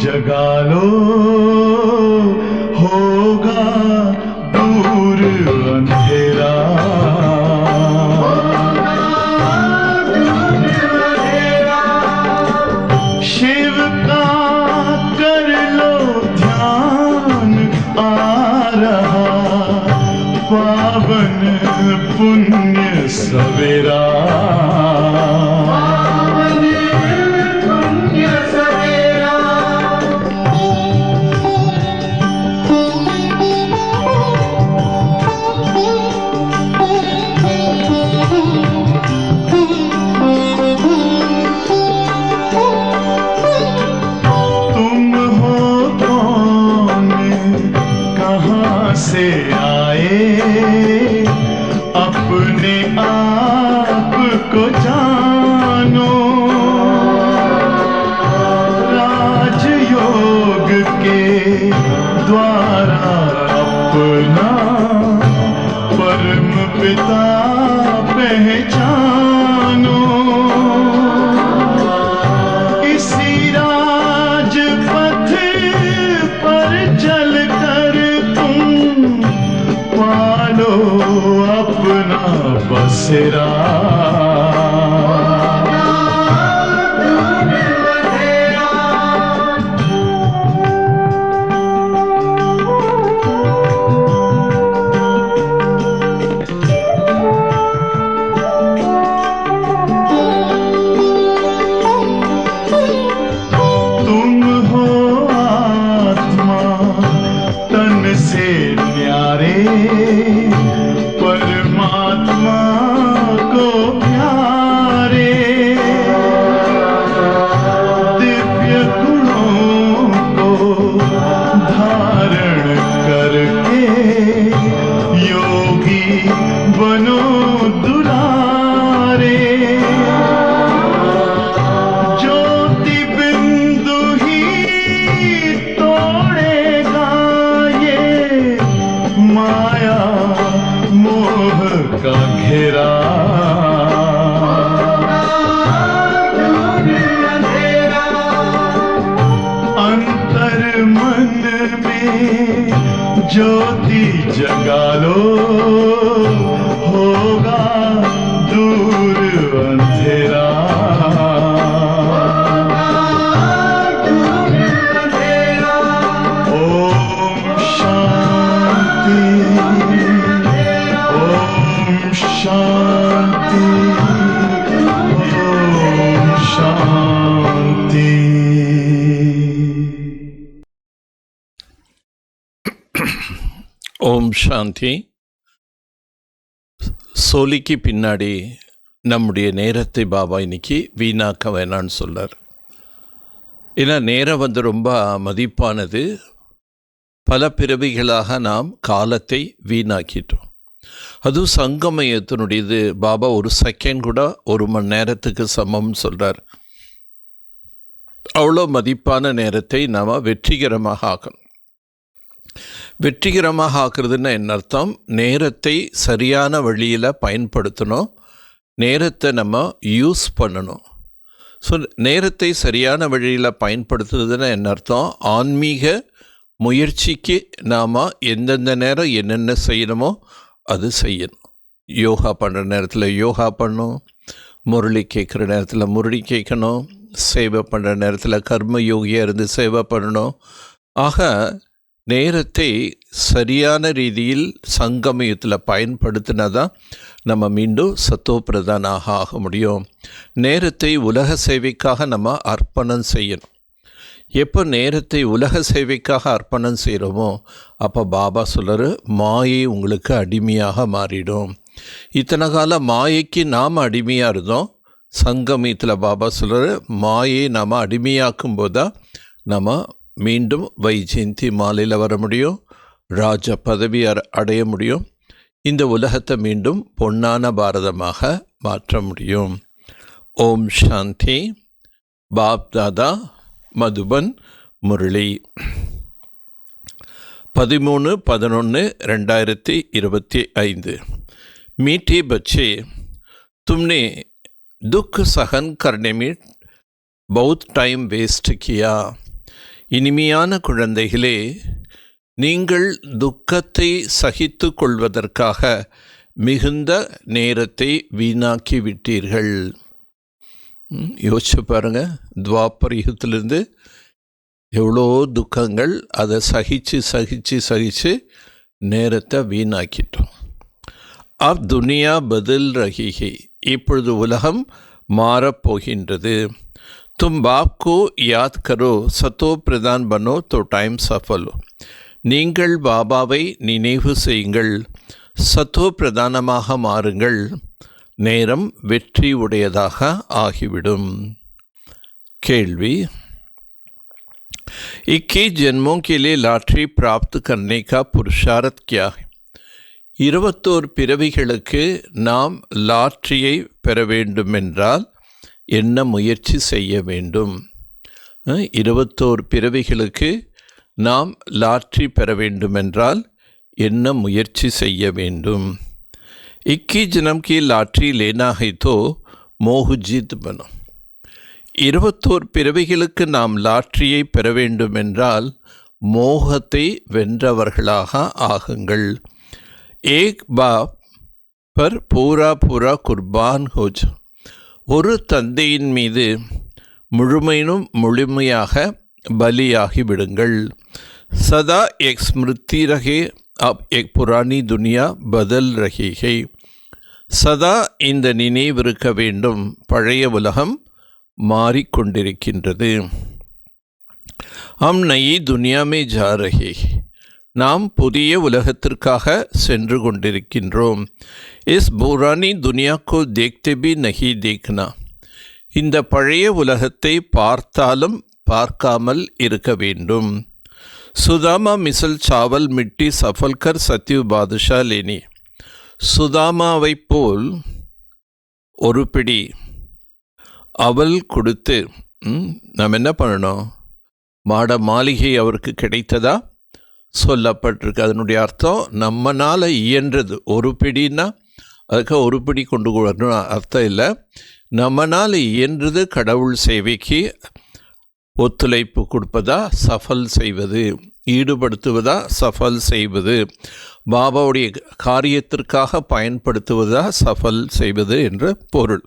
जगा लो, होगा दूर अंधेरा। शिव का कर लो ध्यान, आ रहा पावन पुण्य सवेरा। से आए अपने आप को जानो, राजयोग के द्वारा अपना परम पिता पहचानो। इसी राजपथ पर चलकर पालो अपना बसेरा। तुम हो आत्मा तन से न्यारे, परमात्मा को प्यारे। दिव्य गुणों को धारण करके योगी बनो दुलारे। ज्योति बिंदु ही तोड़ेगा ये माया मोह का घेरा। अंतर मन में ज्योति जगा लो, होगा दूर अंधेरा। ओम शांति, ओम शांति, ओम शांति। ஓம் சாந்தி. சோலிக்கு பின்னாடி நம்முடைய நேரத்தை பாபா இன்னைக்கு வீணாக்க வேணான்னு சொல்கிறார். ஏன்னா நேரம் ரொம்ப மதிப்பானது. பல பிறவிகளாக நாம் காலத்தை வீணாக்கிட்டோம். அதுவும் சங்கமயத்தினுடையது. பாபா ஒரு செகண்ட் கூட 1 மணி நேரத்துக்கு சமம்னு சொல்கிறார். அவ்வளோ மதிப்பான நேரத்தை நாம் வெற்றிகரமாக ஆக்கணும். வெற்றிகரமாக ஆக்குறதுன்னு என்ன அர்த்தம்? நேரத்தை சரியான வழியில் பயன்படுத்தணும், நேரத்தை நம்ம யூஸ் பண்ணணும். ஸோ நேரத்தை சரியான வழியில் பயன்படுத்துறதுன்னு என்ன அர்த்தம்? ஆன்மீக முயற்சிக்கு நாம் எந்தெந்த நேரம் என்னென்ன செய்யணுமோ அது செய்யணும். யோகா பண்ணுற நேரத்தில் யோகா பண்ணணும், முரளி கேட்குற நேரத்தில் முரளி கேட்கணும், சேவை பண்ணுற நேரத்தில் கர்ம யோகியாக இருந்து சேவை பண்ணணும். ஆக நேரத்தை சரியான ரீதியில் சங்கமயத்தில் பயன்படுத்தினா தான் நம்ம மீண்டும் சத்தோ பிரதானாக ஆக முடியும். நேரத்தை உலக சேவைக்காக நம்ம அர்ப்பணம் செய்யணும். எப்போ நேரத்தை உலக சேவைக்காக அர்ப்பணம் செய்கிறோமோ அப்போ பாபா சொல்கிறாரு, மாயை உங்களுக்கு அடிமையாக மாறிடும். இத்தனை காலம் மாயைக்கு நாம் அடிமையாக இருந்தோம். சங்கமயத்தில் பாபா சொல்கிறாரு, மாயை நாம் அடிமையாக்கும் போது தான் நம்ம மீண்டும் வைஜெயந்தி மாலையில் வர முடியும், ராஜ பதவி அடைய முடியும், இந்த உலகத்தை மீண்டும் பொன்னான பாரதமாக மாற்ற முடியும். ஓம் சாந்தி. பாப் தாதா மதுபன் முரளி 13/11/2025। मीठे बच्चे, तुमने दुख सहन करने में बहुत टाइम वेस्ट किया। இனிமையான குழந்தைகளே, நீங்கள் துக்கத்தை சகித்து கொள்வதற்காக மிகுந்த நேரத்தை வீணாக்கி விட்டீர்கள். யோசிச்சு பாருங்க, துவாபர யுகத்திலிருந்து எவ்வளோ துக்கங்கள், அதை சகிச்சு நேரத்தை வீணாக்கிட்டோம். அப் துனியா பதில் ரஹிஹி, இப்பொழுது உலகம் மாறப்போகின்றது. तुम बाप को याद करो, सतो प्रदान बनो तो टाइम सफल हो. நீங்கள் பாபாவை நினைவு செய்யுங்கள், சத்தோ பிரதானமாக மாறுங்கள், நேரம் வெற்றி உடையதாக ஆகிவிடும். கேள்வி: 21 जन्मों के लिए लॉटरी प्राप्त करने का पुरुषार्थ क्या है? 21 பிறவிகளுக்கு நாம் லாட்டரியை பெற வேண்டுமென்றால் என்ன முயற்சி செய்ய வேண்டும்? 21 பிறவிகளுக்கு நாம் லாட்ரி பெற வேண்டுமென்றால் என்ன முயற்சி செய்ய வேண்டும்? 21 जन्म की लॉटरी लेना है तो मोह जीत बनो. 21 பிறவிகளுக்கு நாம் லாட்டரியை பெற வேண்டுமென்றால் மோகத்தை வென்றவர்களாக ஆகுங்கள். ஏக் பாப் பர் பூரா குர்பான் ஹோ ஜாओ. ஒரு தந்தையின் மீது முழுமையாக பலியாகி விடுங்கள். சதா எக் ஸ்மிருதி ரஹே, அப் எக் புராணி துனியா பதல் ரஹி ஹை. சதா இந்த நினைவிருக்க வேண்டும், பழைய உலகம் மாறிக்கொண்டிருக்கின்றது. ஹம் நயி துனியா மே ஜா ரஹே, நாம் புதிய உலகத்திற்காக சென்று கொண்டிருக்கின்றோம். Is Purani Duniya go தேக்தே B நஹி தேக்னா, இந்த பழைய உலகத்தை பார்த்தாலும் பார்க்காமல் இருக்க வேண்டும். சுதாமா மிசல் சாவல் மிட்டி சஃபல்கர் சத்யு பாதுஷா லேனி. சுதாமாவை போல் ஒரு பிடி அவல் கொடுத்து நாம் என்ன பண்ணணும்? மாட மாளிகை அவருக்கு கிடைத்ததா சொல்லப்பட்டிருக்கு. அதனுடைய அர்த்தம் நம்மனால் இயன்றது. ஒரு பிடின்னா அதுக்கு ஒரு பிடி கொண்டு வரணும் அர்த்தம் இல்லை. நம்மனால் இயன்றது கடவுள் சேவைக்கு ஒத்துழைப்பு கொடுப்பதா சஃபல் செய்வது, ஈடுபடுத்துவதா சஃபல் செய்வது, பாபாவுடைய காரியத்திற்காக பயன்படுத்துவதா சஃபல் செய்வது என்ற பொருள்.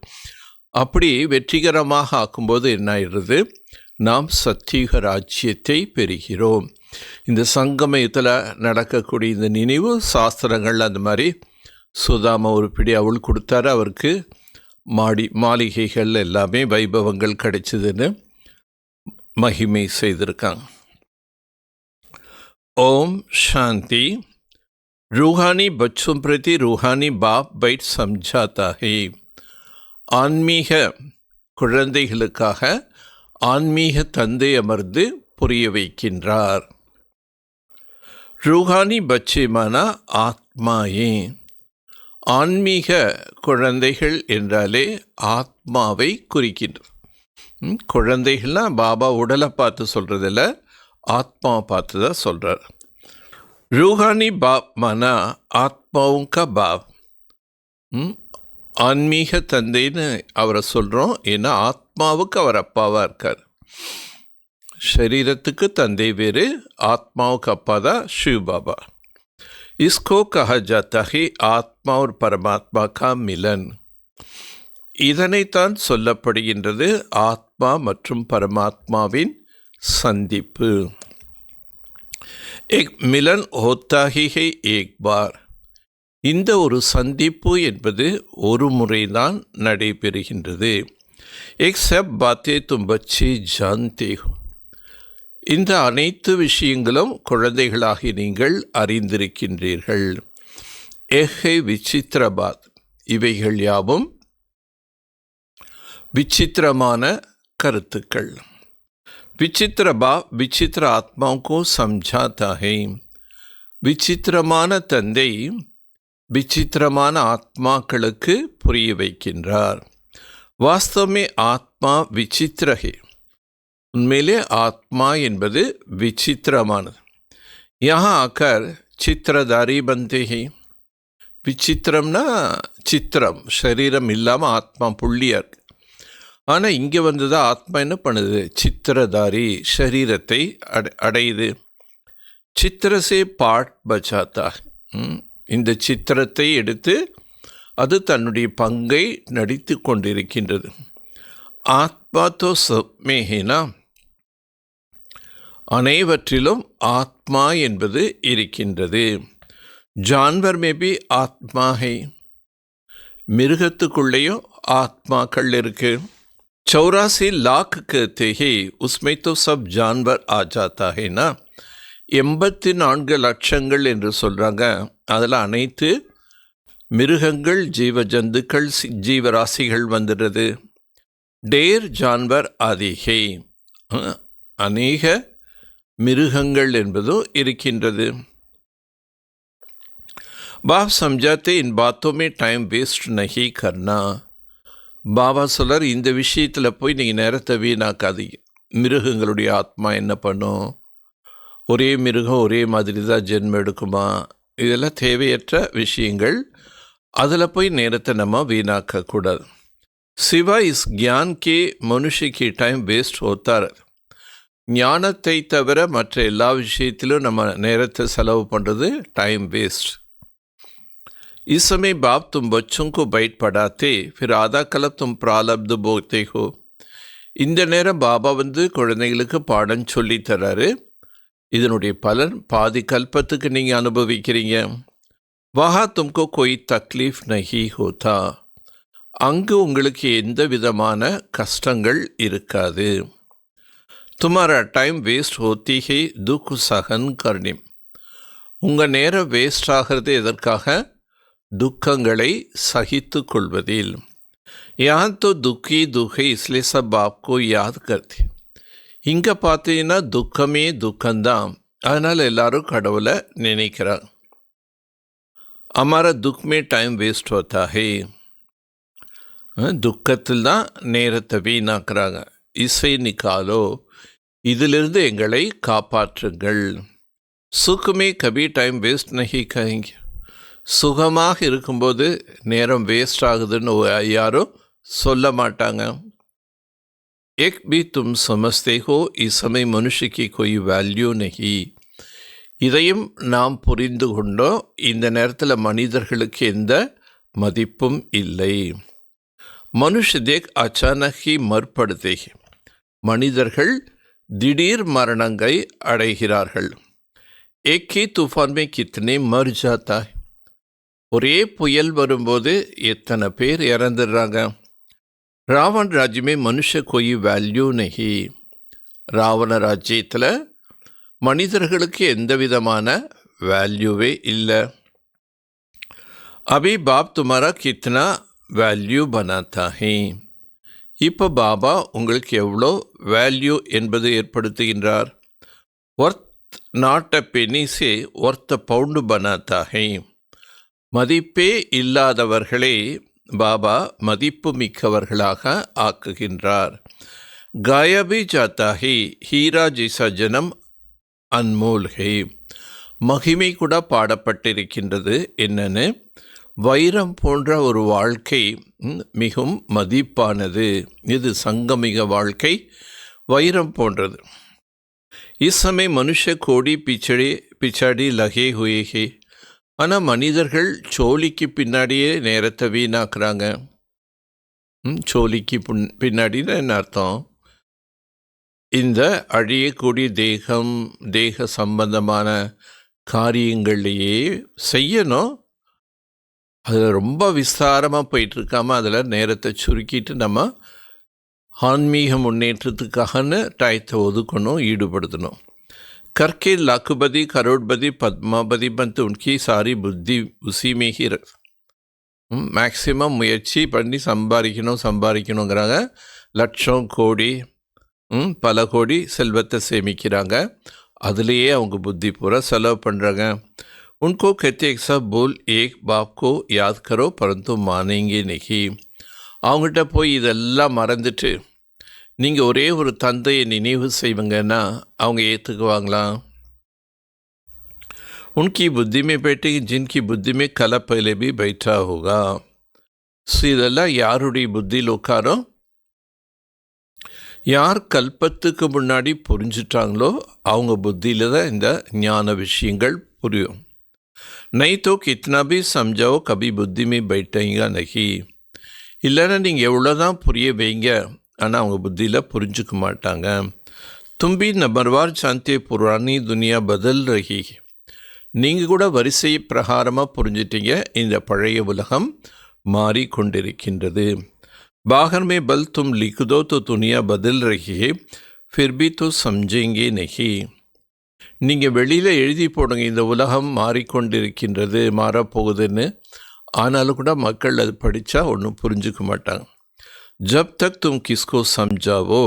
அப்படி வெற்றிகரமாக ஆக்கும்போது என்ன ஆயிடுறது? நாம் சத்தியுக ராஜ்யத்தை பெறுகிறோம். இந்த சங்கமயத்தில் நடக்கக்கூடிய இந்த நினைவு சாஸ்திரங்கள் அந்த மாதிரி சுதாமா ஒரு பிடி அவள் கொடுத்தாரு, அவருக்கு மாளிகைகள் எல்லாமே வைபவங்கள் கிடைச்சதுன்னு மகிமை செய்திருக்காங்க. ஓம் சாந்தி. रूहानी बच्चों प्रति रूहानी बाप बैठ समझाता है. ஆன்மீக குழந்தைகளுக்காக ஆன்மீக தந்தை அமர்ந்து புரிய வைக்கின்றார். ரூஹானி பச்சேமானா ஆத்மாயே. ஆன்மீக குழந்தைகள் என்றாலே ஆத்மாவை குறிக்கின்றது. குழந்தைகள்லாம் பாபா உடலை பார்த்து சொல்கிறதில்ல, ஆத்மாவை பார்த்து தான் சொல்கிறார். ரூஹானி பாப் மானா ஆத்மாவும் கா பாப். ஆன்மீக தந்தைன்னு அவரை சொல்கிறோம், ஏன்னா ஆத்மாவுக்கு அவர் அப்பாவாக இருக்கார். शरीरத்துக்கு தந்தை வேறு, ஆத்மாவுக்கு அப்பா தான் शिव बाबा. इसको कहा जाता है आत्मा और परमात्मा का मिलन. இதனைத்தான் சொல்லப்படுகின்றது ஆத்மா மற்றும் பரமாத்மாவின் சந்திப்பு. एक मिलन होता ही है एक बार. இந்த ஒரு சந்திப்பு என்பது ஒரு முறைதான் நடைபெறுகின்றது. एक सब बातें तुम बच्चे जानते हो. இந்த அனைத்து விஷயங்களும் குழந்தைகளாகி நீங்கள் அறிந்திருக்கின்றீர்கள். ஏஹை விசித்திரபாத். இவைகள் யாவும் விசித்திரமான கருத்துக்கள். விசித்திரபா விசித்திர ஆத்மாவுக்கு சம்ஜாத்தா ஹை. விசித்திரமான தந்தை விசித்திரமான ஆத்மாக்களுக்கு புரிய வைக்கின்றார். வாஸ்தவமே ஆத்மா விசித்திர ஹை. உண்மையிலே ஆத்மா என்பது விசித்திரமானது. யஹா ஆக்கர் சித்திரதாரி பந்தே ஹை. விசித்திரம்னா சித்திரம், சரீரம் இல்லாமல் ஆத்மா புள்ளியாக இருக்கு. ஆனால் இங்கே வந்தது ஆத்மா என்ன பண்ணுது? சித்திரதாரி சரீரத்தை அடையுது. சித்திரசே பாட் பச்சாத்தா. இந்த சித்திரத்தை எடுத்து அது தன்னுடைய பங்கை நடித்து கொண்டிருக்கின்றது. ஆத்மா தோ சப்மேஹினா, அனைவற்றிலும் ஆத்மா என்பது இருக்கின்றது. ஜான்வர் மேபி ஆத்மா ஹை, மிருகத்துக்குள்ளேயும் ஆத்மாக்கள் இருக்கு. 84 लाख कहते ही उसमें तो सब जानवर आ जाता है ना. 84 லட்சங்கள் என்று சொல்கிறாங்க. அதில் அனைத்து மிருகங்கள், ஜீவ ஜந்துக்கள், ஜீவராசிகள் வந்துடுறது. டேர் ஜான்வர் ஆதிகை, அநேக மிருகங்கள் என்பதும் இருக்கின்றது. बाप समझाते इन बातों में टाइम वेस्ट नहीं करना. பாபா சொல்கிறார், இந்த விஷயத்தில் போய் நீங்கள் நேரத்தை வீணாக்காதீங்க. மிருகங்களுடைய ஆத்மா என்ன பண்ணும்? ஒரே மிருகம் ஒரே மாதிரி தான் ஜென்மம் எடுக்குமா? இதெல்லாம் தேவையற்ற விஷயங்கள். அதில் போய் நேரத்தை நம்ம வீணாக்கக்கூடாது. சிவா இஸ் ज्ञान के मनुष्य की टाइम वेस्ट होता है. ஞானத்தை தவிர மற்ற எல்லா விஷயத்திலும் நம்ம நேரத்தை செலவு பண்ணுறது டைம் வேஸ்ட். इस समय बाप तुम बच्चों को बैठ पढ़ाते, फिर आधा कल्प तुम प्रारब्ध भोगते हो. இந்த நேரம் பாபா வந்து குழந்தைகளுக்கு பாடம் சொல்லி தர்றாரு. இதனுடைய பலன் பாதி கல்பத்துக்கு நீங்கள் அனுபவிக்கிறீங்க. வஹா தும்கோ கோய் தக்லீஃப் நஹி ஹோதா, அங்கு உங்களுக்கு எந்த விதமான கஷ்டங்கள் இருக்காது. துமாரா டைம் வேஸ்ட் ஹோத்தி ஹை துக் சகன் கர்னிம். உங்கள் நேரம் வேஸ்ட் ஆகிறது எதற்காக? துக்கங்களை சகித்து கொள்வதில். यहाँ तो दुखी दुख है, इसलिए सब आपको याद करते. இங்கே பார்த்தீங்கன்னா துக்கமே துக்கம்தான், அதனால் எல்லாரும் கடவுளை நினைக்கிறாங்க. हमारा दुख में टाइम वेस्ट होता है. துக்கத்தில் தான் நேரத்தை வீணாக்குறாங்க. இசை நிக்காலோ, இதிலிருந்து எங்களை காப்பாற்றுங்கள். சுக்குமே கபி டைம் வேஸ்ட் நஹி கஹேங்க. சுகமாக இருக்கும்போது நேரம் வேஸ்ட் ஆகுதுன்னு யாரும் சொல்ல மாட்டாங்க. एक भी तुम समझते हो इस समय मनुष्य की कोई वैल्यू नहीं. இதையும் நாம் புரிந்து கொண்டோம். இந்த நேரத்தில் மனிதர்களுக்கு எந்த மதிப்பும் இல்லை. மனுஷ தேக் அச்சானக் ஹி மர் படுதே. மனிதர்கள் திடீர் மரணங்களை அடைகிறார்கள். एक ही तूफान में कितने मर जाता है. ஒரே புயல் வரும்போது எத்தனை பேர் இறந்துடுறாங்க. ராவண ராஜ்யமே மனுஷ கோயி வேல்யூ நஹி. ராவண ராஜ்யத்தில் மனிதர்களுக்கு எந்த விதமான வேல்யூவே இல்லை. அபி பாப் துமாரா கித்னா வேல்யூ பனாத்தா ஹை. இப்போ பாபா உங்களுக்கு எவ்வளோ வேல்யூ என்பது ஏற்படுத்துகின்றார். ஒர்த் நாட் அ பெனி சே ஒர்த் பவுண்டு பனாத்தா ஹை. மதிப்பே இல்லாதவர்களே பாபா மதிப்பு மிக்கவர்களாக ஆக்குகின்றார். காயபி ஜாத்தா ஹி ஹீரா ஜிசா ஜனம் அன்மோல் ஹை. மகிமை கூட பாடப்பட்டிருக்கின்றது. என்னன்னு, வைரம் போன்ற ஒரு வாழ்க்கை மிகவும் மதிப்பானது. இது சங்கமிக வாழ்க்கை, வைரம் போன்றது. இஸ் சமய மனுஷ கோடி பிச்சடி லகே ஹுயே ஹே. ஆனால் மனிதர்கள் சோழிக்கு பின்னாடியே நேரத்தை வீணாக்குறாங்க. சோழிக்கு பின்னாடின்னு என்ன அர்த்தம்? இந்த அழியக்கூடிய தேக சம்பந்தமான காரியங்களையே செய்யணும். அதில் ரொம்ப விஸ்தாரமாக போயிட்டுருக்காமல் அதில் நேரத்தை சுருக்கிட்டு நம்ம ஆன்மீக முன்னேற்றத்துக்காகன்னு டயத்தை ஒதுக்கணும், ஈடுபடுத்தணும். करके लाखपति करोड़पति पद्मापति बनते उनकी सारी बुद्धि उसी में ही மேக்சிமம் முயற்சி பண்ணி சம்பாதிக்கணுங்கிறாங்க. லட்சம் கோடி பல கோடி செல்வத்தை சேமிக்கிறாங்க. அதுலேயே அவங்க புத்தி பூரா செலவு பண்ணுறாங்க. उनको कहते एक सब बोल एक बाप को याद करो परंतु मानेंगे नहीं. அவங்ககிட்ட போய் இதெல்லாம் மறந்துட்டு நீங்கள் ஒரே ஒரு தந்தையை நினைவு செய்வங்கன்னா அவங்க ஏற்றுக்குவாங்களா? उनकी बुद्धि में बैठेगी जिनकी बुद्धि में कला पहले भी बैठा होगा. ஸோ இதெல்லாம் யாருடைய புத்தியில் உட்காரும்? யார் கல்பத்துக்கு முன்னாடி புரிஞ்சிட்டாங்களோ அவங்க புத்தியில் தான் இந்த ஞான விஷயங்கள் புரியும். நை தோ கித்னா பி சம்ஜாவோ கபி புத்தி மே பைட்டேங்கா நகி. இல்லைன்னா நீங்கள் எவ்வளோ தான் புரிய வைங்க, ஆனால் அவங்க புத்தியில் புரிஞ்சுக்க மாட்டாங்க. தும்பி நம்பர்வார் சாந்தே புராணி துனியா பதல் ரஹி. நீங்கள் கூட வரிசை பிரகாரமாக புரிஞ்சிட்டீங்க, இந்த பழைய உலகம் மாறிக்கொண்டிருக்கின்றது. பாகர் மே பல் தும் லிக்குதோ தோ துனியா பதல் ரஹி ஹை, ஃபிர் பி தோ சம்ஜேங்கே நஹி. நீங்கள் வெளியில் எழுதி போடுங்க இந்த உலகம் மாறிக்கொண்டிருக்கின்றது, மாறப்போகுதுன்னு, ஆனாலும் கூட மக்கள் அது படித்தா ஒன்றும் புரிஞ்சுக்க மாட்டாங்க. ஜப் தக் தும் கிஸ்கோ சம்ஜாவோ,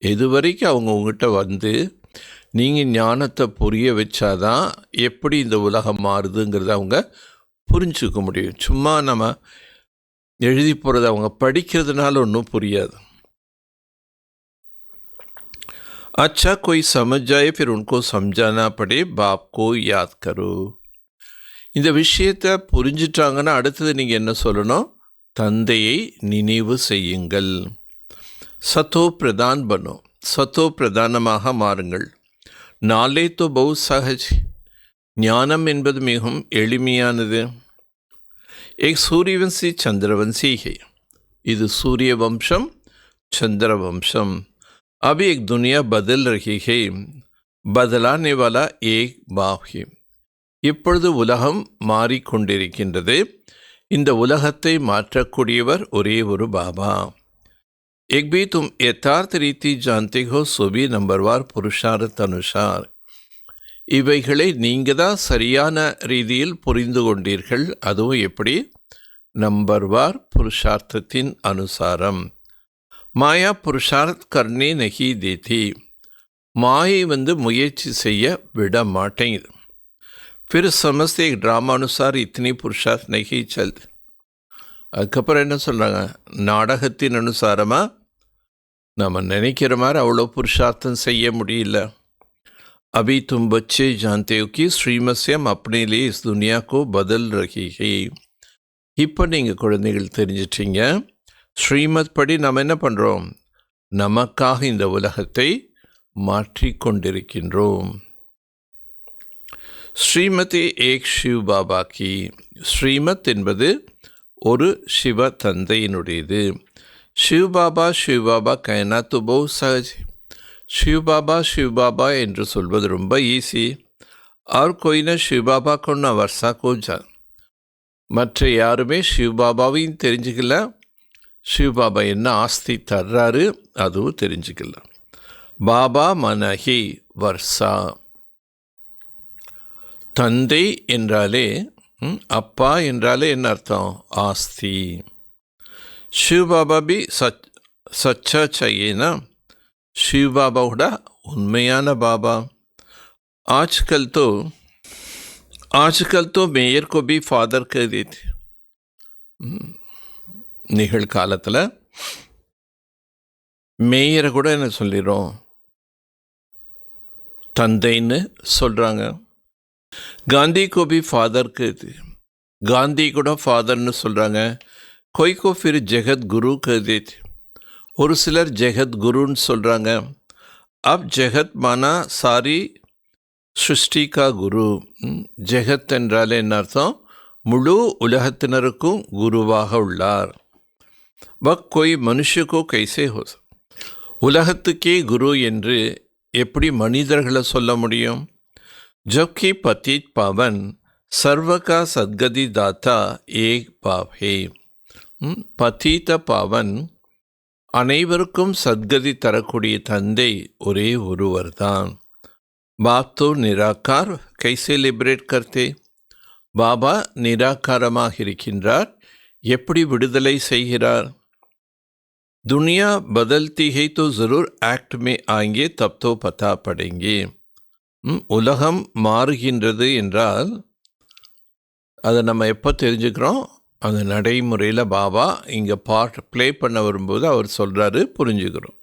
எது வரைக்கும் அவங்க உங்கள்கிட்ட வந்து நீங்கள் ஞானத்தை புரிய வச்சாதான் எப்படி இந்த உலகம் மாறுதுங்கிறத அவங்க புரிஞ்சுக்க முடியும். சும்மா நம்ம எழுதி போகிறத அவங்க படிக்கிறதுனால ஒன்றும் புரியாது. अच्छा कोई समझ जाए फिर उनको समझाना पड़े, बाप को याद करो. இந்த விஷயத்தை புரிஞ்சிட்டாங்கன்னா அடுத்தது நீங்கள் என்ன சொல்லணும்? தந்தையை நினைவு செய்யுங்கள். சத்தோ பிரதான் பனோ, சத்தோ பிரதானமாக மாறுங்கள். நாளே தோ பஹு சஹஜ். ஞானம் என்பது மிகவும் எளிமையானது. एक सूर्यवंशी चंद्रवंशी है. இது சூரிய வம்சம், चंद्र वंशम. अभी एक दुनिया बदल रही है, बदलाने वाला एक बाप है. இப்பொழுது உலகம் மாறிக்கொண்டிருக்கின்றது, இந்த உலகத்தை மாற்றக்கூடியவர் ஒரே ஒரு பாபா. एक भी तुम यथार्थ रीति जानते हो, सो भी नंबरवार पुरुषार्थ अनुसार. இவைகளை நீங்கள் தான் சரியான ரீதியில் புரிந்து கொண்டீர்கள். அதுவும் எப்படி? நம்பர்வார் புருஷார்த்தத்தின் அனுசாரம். மாயா புருஷார்த் கர்னே நகி தேதி. மாயை முயற்சி செய்ய விட மாட்டேங்குது. फिर समझते एक ड्रामा अनुसार इतनी पुरुषार्थ नहीं चलते. அதுக்கப்புறம் என்ன சொல்கிறாங்க? நாடகத்தின் அனுசாரமாக நம்ம நினைக்கிற மாதிரி அவ்வளோ புருஷார்த்தம் செய்ய முடியல. अभी तुम बच्चे जानते हो कि श्रीमत से हम अपने लिए इस दुनिया को बदल रही है. இப்போ நீங்கள் குழந்தைகள் தெரிஞ்சிட்டீங்க, ஸ்ரீமத் படி நம்ம என்ன பண்ணுறோம்? நமக்காக இந்த உலகத்தை மாற்றிக்கொண்டிருக்கின்றோம். ஸ்ரீமதி ஏக் சிவ் பாபா கி. ஸ்ரீமத் என்பது ஒரு சிவ தந்தையினுடையது. சிவ் பாபா கைனா து பஹு சஹஜ். शिव बाबा என்று சொல்வது ரொம்ப ஈஸி. और कोई ना शिव बाबा को ना वर्षा को जान. மற்ற யாருமே சிவ் பாபாவையும் தெரிஞ்சுக்கல, சிவ் பாபா என்ன ஆஸ்தி தர்றாரு அதுவும் தெரிஞ்சுக்கல. பாபா மனஹி வர்ஷா. தந்தை என்றாலே, அப்பா என்றாலே என்ன அர்த்தம்? ஆஸ்தி. சிவ் பாபா பி சச்சா चाहिए. शिव बाबा கூட உண்மையான பாபா. आजकल तो मेयर को भी फादर कर देते. நிகழ்காலத்தில் மேயரை கூட என்ன சொல்லிடுறோம்? தந்தைன்னு சொல்கிறாங்க. காந்தி को भी फादर कर देते. காந்தி கூட ஃபாதர்னு சொல்கிறாங்க. कोई को फिर जगत गुरु कर देते. ஒரு சிலர் ஜெகத் குருன்னு சொல்கிறாங்க. அப் ஜெகத் மானா சாரி சிருஷ்டி கா குரு. ஜெகத் என்றால் என்ன அர்த்தம்? முழு உலகத்தினருக்கும் குருவாக உள்ளார். வக் கோய் மனுஷக்கோ கைசே ஹோ. உலகத்துக்கே குரு என்று எப்படி மனிதர்களை சொல்ல முடியும்? ஜப்கி பதீத் பாவன் சர்வகா சத்கதி தாத்தா ஏக் பாப் ஹே. பதீத பாவன் அனைவருக்கும் சத்கதி தரக்கூடிய தந்தை ஒரே ஒருவர் தான். பாப் தோ நிராகார், கைசே லிபரேட் கர்த்தே. பாபா நிராகாரமாக இருக்கின்றார், எப்படி விடுதலை செய்கிறார்? दुनिया बदलती है तो ज़रूर एक्ट में आएंगे, तब तो पता पड़ेंगे. உலகம் மாறுகின்றது என்றால் அதை நம்ம எப்போ தெரிஞ்சுக்கிறோம்? அந்த நடைமுறையில் பாபா இங்கே ப்ளே பண்ண வரும்போது அவர் சொல்கிறாரு, புரிஞ்சுக்கிறோம்.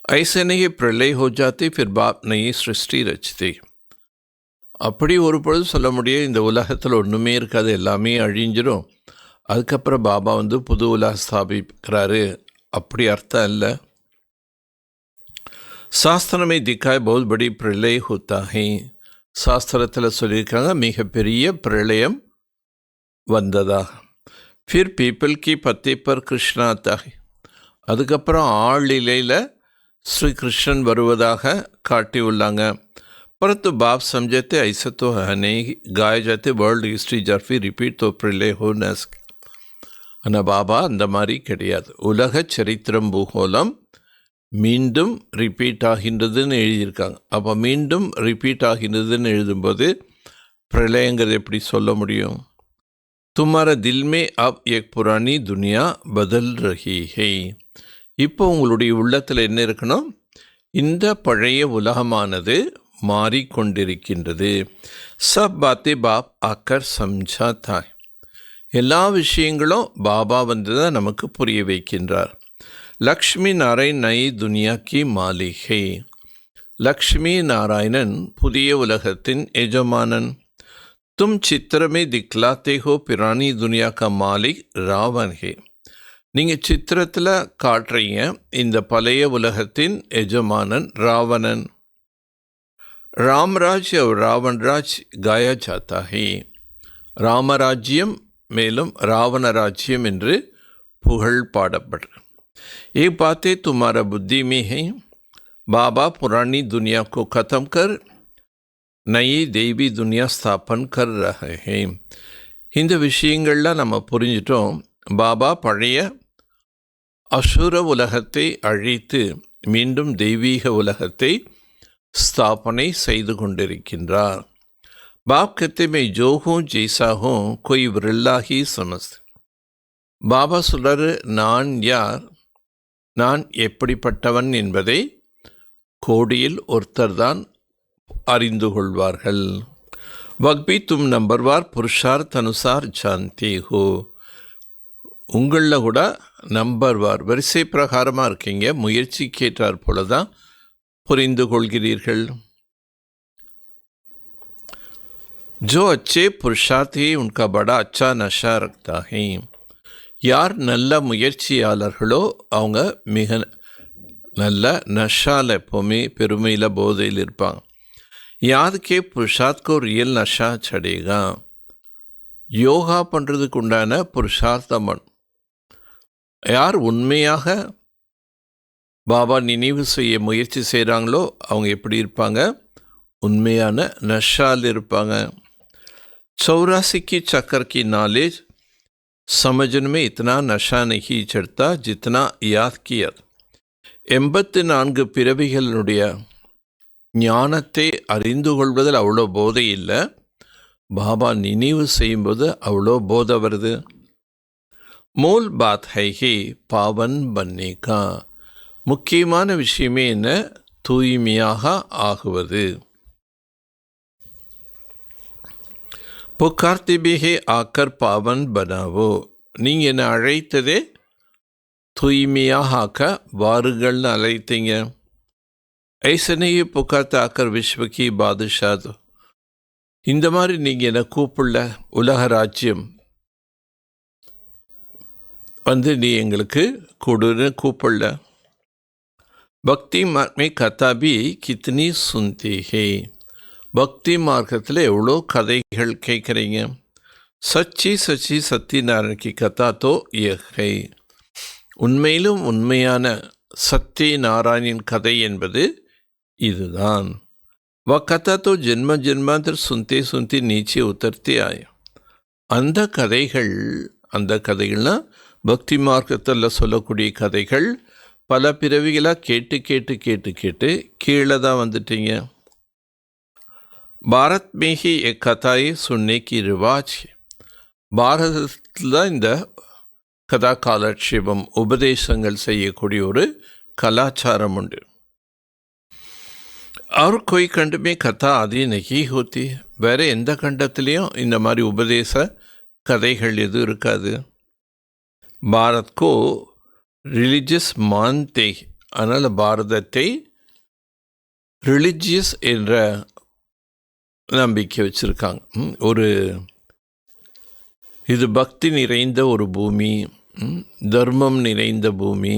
ஐசே நஹி பிரளய் ஹோ ஜாத்தி ஃபிர் பாப் நஹி சிருஷ்டி ரச்தி. அப்படி ஒரு பொழுது சொல்ல முடியும், இந்த உலகத்தில் ஒன்றுமே இருக்காது, எல்லாமே அழிஞ்சிடும், அதுக்கப்புறம் பாபா புது உலகம் ஸ்தாபிக்கிறாரு. அப்படி அர்த்தம் இல்லை. சாஸ்திர में दिखा है बहुत बड़ी प्रलय होता है. சாஸ்திரத்தில் சொல்லியிருக்காங்க மிகப்பெரிய பிரளயம் வந்ததா. फिर पीपल की पत्ती पर कृष्ण आता है. அதுக்கப்புறம் ஆளிலையில் ஸ்ரீ கிருஷ்ணன் வருவதாக காட்டியுள்ளாங்க. परंतु बाप समझे थे ऐसा तो है नहीं, गाए जाते वर्ल्ड हिस्ट्री जर्फी रिपीट तो प्रलय हो न सके. ஆனால் பாபா அந்த மாதிரி கிடையாது. உலக சரித்திரம் பூகோளம் மீண்டும் ரிப்பீட் ஆகின்றதுன்னு எழுதியிருக்காங்க. அப்போ மீண்டும் ரிப்பீட் ஆகின்றதுன்னு எழுதும்போது பிரளயங்கிறது எப்படி சொல்ல முடியும்? தும்மார தில் மே அப் ஏக் புராணி துனியா பதல் ரஹி ஹை. இப்போ உங்களுடைய உள்ளத்தில் என்ன இருக்கணும்? இந்த பழைய உலகமானது மாறிக்கொண்டிருக்கின்றது. சப் பாத்தே பாப் ஆக்கர் சம்ஜா தாய். எல்லா விஷயங்களும் பாபா வந்து தான் நமக்கு புரிய வைக்கின்றார். லக்ஷ்மி நாராயண் நை துனியா கி மாலிகை. லக்ஷ்மி நாராயணன் புதிய உலகத்தின் எஜமானன். तुम चित्र में दिखलाते हो पुरानी दुनिया का मालिक रावण है. நீங்கள் சித்திரத்தில் காட்டுறீங்க இந்த பழைய உலகத்தின் எஜமானன் ராவணன். ராம்ராஜ் और ராவணராஜ் गाया जाता है. ராமராஜ்யம் மேலும் ராவண ராஜ்யம் என்று புகழ் பாடப்படுற. एक बातें तुम्हारा बुद्धि में है. बाबा पुरानी दुनिया को ख़त्म कर नई देवी दुनिया स्थापन कर रहे हैं. இந்த விஷயங்கள்லாம் நம்ம புரிஞ்சிட்டோம். பாபா பழைய அசுர உலகத்தை அழித்து மீண்டும் தெய்வீக உலகத்தை ஸ்தாபனை செய்து கொண்டிருக்கின்றார். பாப் कहते मैं जो हूँ जैसा हूँ कोई विरला ही समझते. பாபா சொல்றாரு, நான் யார், நான் எப்படிப்பட்டவன் என்பதை கோடியில் ஒருத்தர் தான் அறிந்து கொள்வார்கள். வக்பி தும் நம்பர்வார் புருஷார்த் அனுசார் ஜான்தி ஹோ. உங்களில் கூட நம்பர்வார் வரிசை பிரகாரமாக இருக்கீங்க. முயற்சி கேட்டார் போல தான் புரிந்து கொள்கிறீர்கள். जो अच्छे पुरुषार्थ ही उनका बड़ा अच्छा नशा रखता है. யார் நல்ல முயற்சியாளர்களோ அவங்க மிக நல்ல நஷாவில் எப்போவுமே பெருமையில் போதையில் இருப்பாங்க. याद के पुरुषार्थ को रियल नशा चढ़ेगा. யோகா பண்ணுறதுக்கு உண்டான புருஷார்த்தம். யார் உண்மையாக பாபா நினைவு செய்ய முயற்சி செய்கிறாங்களோ அவங்க எப்படி இருப்பாங்க? உண்மையான நஷால் இருப்பாங்க. 84 की चक्कर की नॉलेज समझने में इतना नशा नहीं चढ़ता जितना याद किया. 84 பிறவிகளுடைய ஞானத்தை அறிந்து கொள்வதில் அவ்வளோ போதை இல்லை. பாபா நினைவு செய்யும்போது அவ்வளோ போதை வருது. மூல் பாத் ஹை பாவன் பன்னேகா. முக்கியமான விஷயமே என்ன? தூய்மையாக ஆகுவது. புக்கார்த்தி பிஹே ஆக்கர் பாவன் பனாவோ. நீங்கள் என்னை அழைத்ததே தூய்மையாக ஆக்க வாருங்கள்னு அழைத்தீங்க. ஐசனையே புக்கார்த்த ஆக்கர் விஸ்வகி பாதுஷாதோ. இந்த மாதிரி நீங்கள் என்னை கூப்பிடல. உலக ராஜ்யம் வந்து நீ எங்களுக்கு கொடுன்னு கூப்பிடல. பக்தி மார்க் में कथा भी कितनी सुनती है. பக்தி மார்க்கத்தில் எவ்வளோ கதைகள் கேட்குறீங்க. சச்சி சச்சி சத்யநாராயண கி கதா தோ யஹை. உண்மையிலும் உண்மையான சத்ய நாராயணின் கதை என்பது இதுதான். வ கதா தோ ஜென்ம ஜென்மாந்தர் சுந்தே சுந்தி நீச்சே உத்தர்த்தே ஆய. அந்த கதைகள்னால் பக்தி மார்க்கத்தில் சொல்லக்கூடிய கதைகள் பல பிறவிகளாக கேட்டு கேட்டு கேட்டு கேட்டு கீழே தான் வந்துட்டீங்க. பாரத் மேஹி எக் கதாயை சுன்னைக்கு ரிவாஜ். பாரதத்தில் தான் இந்த கதா காலட்சேபம் உபதேசங்கள் செய்யக்கூடிய ஒரு கலாச்சாரம் உண்டு. அவர் कोई खंड में कथा आदि नहीं होती. வேறு எந்த கண்டத்துலேயும் இந்த மாதிரி உபதேச கதைகள் எதுவும் இருக்காது. பாரத்கோ ரிலிஜியஸ் மான்தே. அதனால் பாரதத்தை ரிலிஜியஸ் என்ற நம்பிக்கை வச்சுருக்காங்க. இது பக்தி நிறைந்த ஒரு பூமி, தர்மம் நிறைந்த பூமி,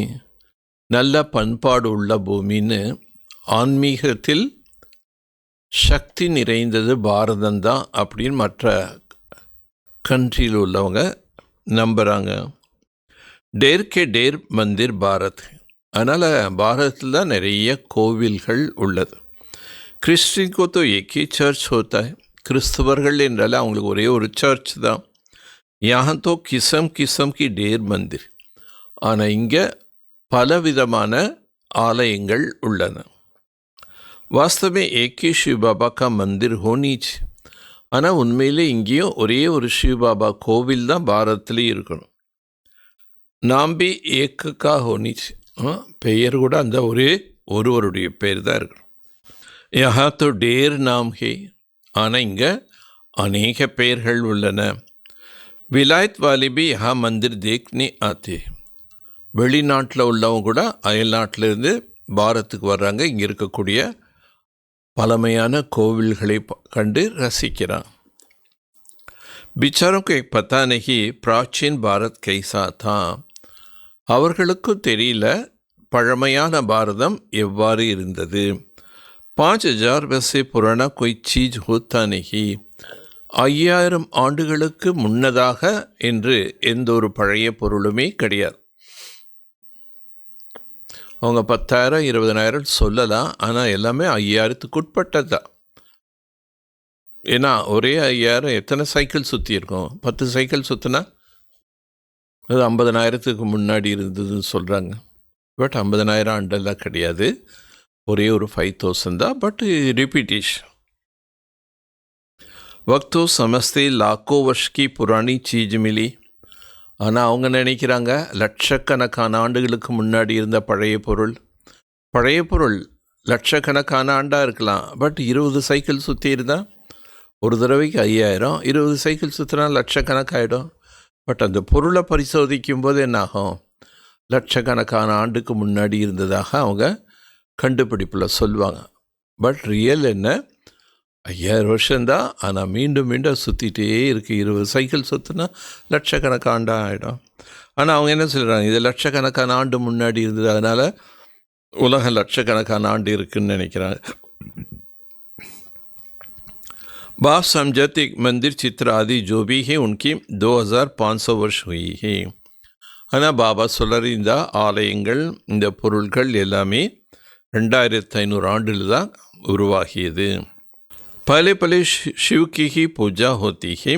நல்ல பண்பாடு உள்ள பூமின்னு ஆன்மீகத்தில் சக்தி நிறைந்தது பாரதம்தான் அப்படின்னு மற்ற கண்ட்ரியில் உள்ளவங்க நம்புகிறாங்க. டேர் கே டேர் மந்திர் பாரத். அதனால் பாரதத்தில் தான் நிறைய கோவில்கள் உள்ளது. கிறிஸ்டின் கோ தோ ஏகே சர்ச் ஹோத்தா ஹை. கிறிஸ்தவர்கள் என்றால் அவங்களுக்கு ஒரே ஒரு சர்ச் தான். யஹாं तो किस्म किस्म की டேர் மந்திர். ஆனால் இங்கே பலவிதமான ஆலயங்கள் உள்ளன. वास्तव में एक ही शिव बाबा का मंदिर होनी चाहिए. ஆனால் உண்மையிலே இங்கேயும் ஒரே ஒரு சிவ பாபா கோவில் தான் பாரதத்துலேயும் இருக்கணும். நாம் பி ஏக்கா ஹோனிச்சு. பெயர் கூட அந்த ஒரே ஒருவருடைய பேர் தான் இருக்கணும். யஹா தோ டேர் நாம் ஹே. ஆனால் இங்கே அநேக பெயர்கள் உள்ளன. விலாயத் வாலி பி யஹா மந்திர் தேக்னே ஆத்தே. வெளிநாட்டில் உள்ளவங்க கூட அயல்நாட்டிலிருந்து பாரத்துக்கு வர்றாங்க. இங்கே இருக்கக்கூடிய பழமையான கோவில்களை கண்டு ரசிக்கிறான். பிச்சாரோக்கு பத்தா நகி பிராச்சீன் பாரத் கைசா தான். அவர்களுக்கும் தெரியல பழமையான பாரதம் எவ்வாறு இருந்தது. 5000 வயசு புராணா கொய் சீஜ் ஹோத்தா நகி. 5000 ஆண்டுகளுக்கு முன்னதாக என்று எந்த ஒரு பழைய பொருளுமே கிடையாது. அவங்க 10,000 20,000 சொல்லலாம். ஆனால் எல்லாமே 5000க்கு உட்பட்டது தான். ஏன்னா ஒரே 5000 எத்தனை சைக்கிள் சுற்றியிருக்கோம்? 10 சைக்கிள் சுற்றினா அது 50,000க்கு முன்னாடி இருந்ததுன்னு சொல்கிறாங்க. பட் 50,000 ஆண்டெல்லாம் கிடையாது. ஒரே ஒரு 5,000 தான். But repetition. வக்தோ சமஸ்தே லாக்கோ வர்ஷ்கி புராணி சீஜ் மிலி. ஆனால் அவங்க நினைக்கிறாங்க லட்சக்கணக்கான ஆண்டுகளுக்கு முன்னாடி இருந்த பழைய பொருள் லட்சக்கணக்கான ஆண்டாக இருக்கலாம். பட் 20 சைக்கிள் சுற்றி இருந்தால் ஒரு தடவைக்கு 5000, 20 சைக்கிள் சுற்றினா லட்சக்கணக்காயிடும். பட் அந்த பொருளை பரிசோதிக்கும் போது என்னாகும்? லட்சக்கணக்கான ஆண்டுக்கு முன்னாடி இருந்ததாக அவங்க கண்டுபிடிப்பில் சொல்லுவாங்க. பட் ரியல் என்ன? 5000 வருஷம்தான். ஆனால் மீண்டும் மீண்டும் சுற்றிட்டே இருக்குது. 20 சைக்கிள் சுற்றினா லட்சக்கணக்கான ஆண்டாக ஆகிடும். ஆனால் அவங்க என்ன சொல்கிறாங்க? இது லட்சக்கணக்கான ஆண்டு முன்னாடி இருந்தது, அதனால் உலகம் லட்சக்கணக்கான ஆண்டு இருக்குதுன்னு நினைக்கிறாங்க. बाप समझते मंदिर चित्र आदि जो भी है उनकी 2500 वर्ष हुई है. ஆனால் பாபா சொல்கிற இந்த ஆலயங்கள் இந்த பொருட்கள் எல்லாமே 2500 ஆண்டில் தான் உருவாகியது. पहले पहले शिव की ही पूजा होती है.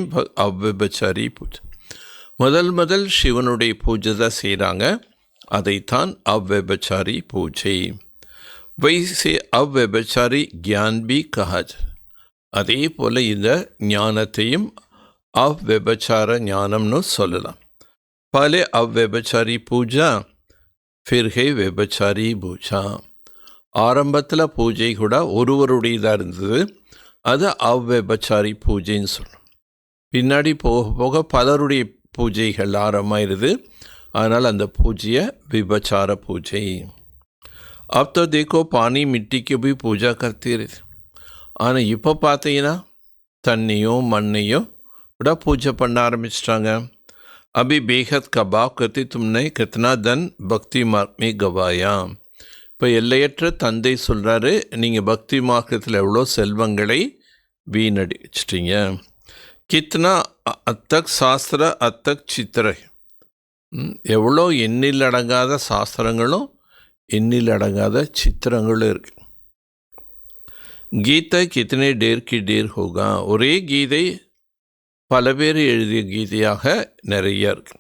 अव्यभिचारी पूजा. முதல் சிவனுடைய பூஜை தான் செய்கிறாங்க. அதைத்தான் अव्यभिचारी பூஜை. वैसे अव्यभिचारी ज्ञान भी कहा जाए. அதே போல் இந்த ஞானத்தையும் அவ்விபச்சார ஞானம்னு சொல்லலாம். பல அவ்விபச்சாரி பூஜா ஃபிர்ஹே விபச்சாரி பூஜா. ஆரம்பத்தில் பூஜை கூட ஒருவருடையதாக இருந்தது, அது அவ்விபச்சாரி பூஜைன்னு சொல்லணும். பின்னாடி போக போக பலருடைய பூஜைகள் ஆரம்பமாயிருது. அதனால் அந்த பூஜையை விபச்சார பூஜை. அப் தோ தேக்கோ பானி மிட்டிக்கு போய் பூஜா கர்த்தே ரஹே. ஆனால் இப்போ பார்த்தீங்கன்னா தண்ணியும் மண்ணையும் கூட பூஜை பண்ண ஆரம்பிச்சிட்டாங்க. அபி பேகத் கபாப் கத்தி தும்னே கித்தனா தன் பக்தி மார்க் மே கவாயா. இப்போ எல்லையற்ற தந்தை சொல்கிறாரு, நீங்கள் பக்தி மார்க்கத்தில் எவ்வளோ செல்வங்களை வீணடிச்சிட்டிங்க. கித்னா அத்தக் சாஸ்திர அத்தக் சித்திர. எவ்வளோ எண்ணில் அடங்காத சாஸ்திரங்களும் எண்ணில் அடங்காத சித்திரங்களும் இருக்குது. கீதை கித்தனை டேர் கி டேர் ஹோகா. ஒரே கீதை பல பேர் எழுதிய கீதையாக நிறைய இருக்கு.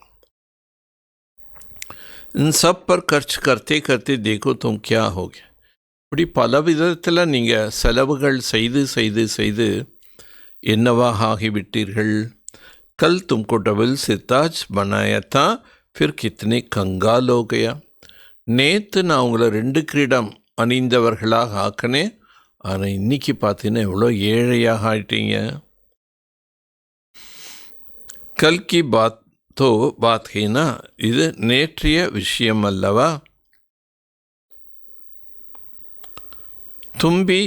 இன் சப் பர் கர்ச் கர்த்தே கர்த்தே தேக்கோ தும் கியா ஹோகே. இப்படி பல விதத்தில் நீங்கள் செலவுகள் செய்து என்னவாக ஆகிவிட்டீர்கள். கல் தும்கோ டபுள் சித்தாஜ் பனாயத்தா ஃபிர் கித்தனை கங்கால் ஹோ கயா. நேற்று நான் உங்களை 2 கிரீடம் அணிந்தவர்களாக ஆக்கினேன், ஆனால் இன்றைக்கி பார்த்தீங்கன்னா எவ்வளோ ஏழையாக ஆயிட்டீங்க. கல்கி பாத் ஹேனா. இது நேற்றைய விஷயம் அல்லவா. तुम भी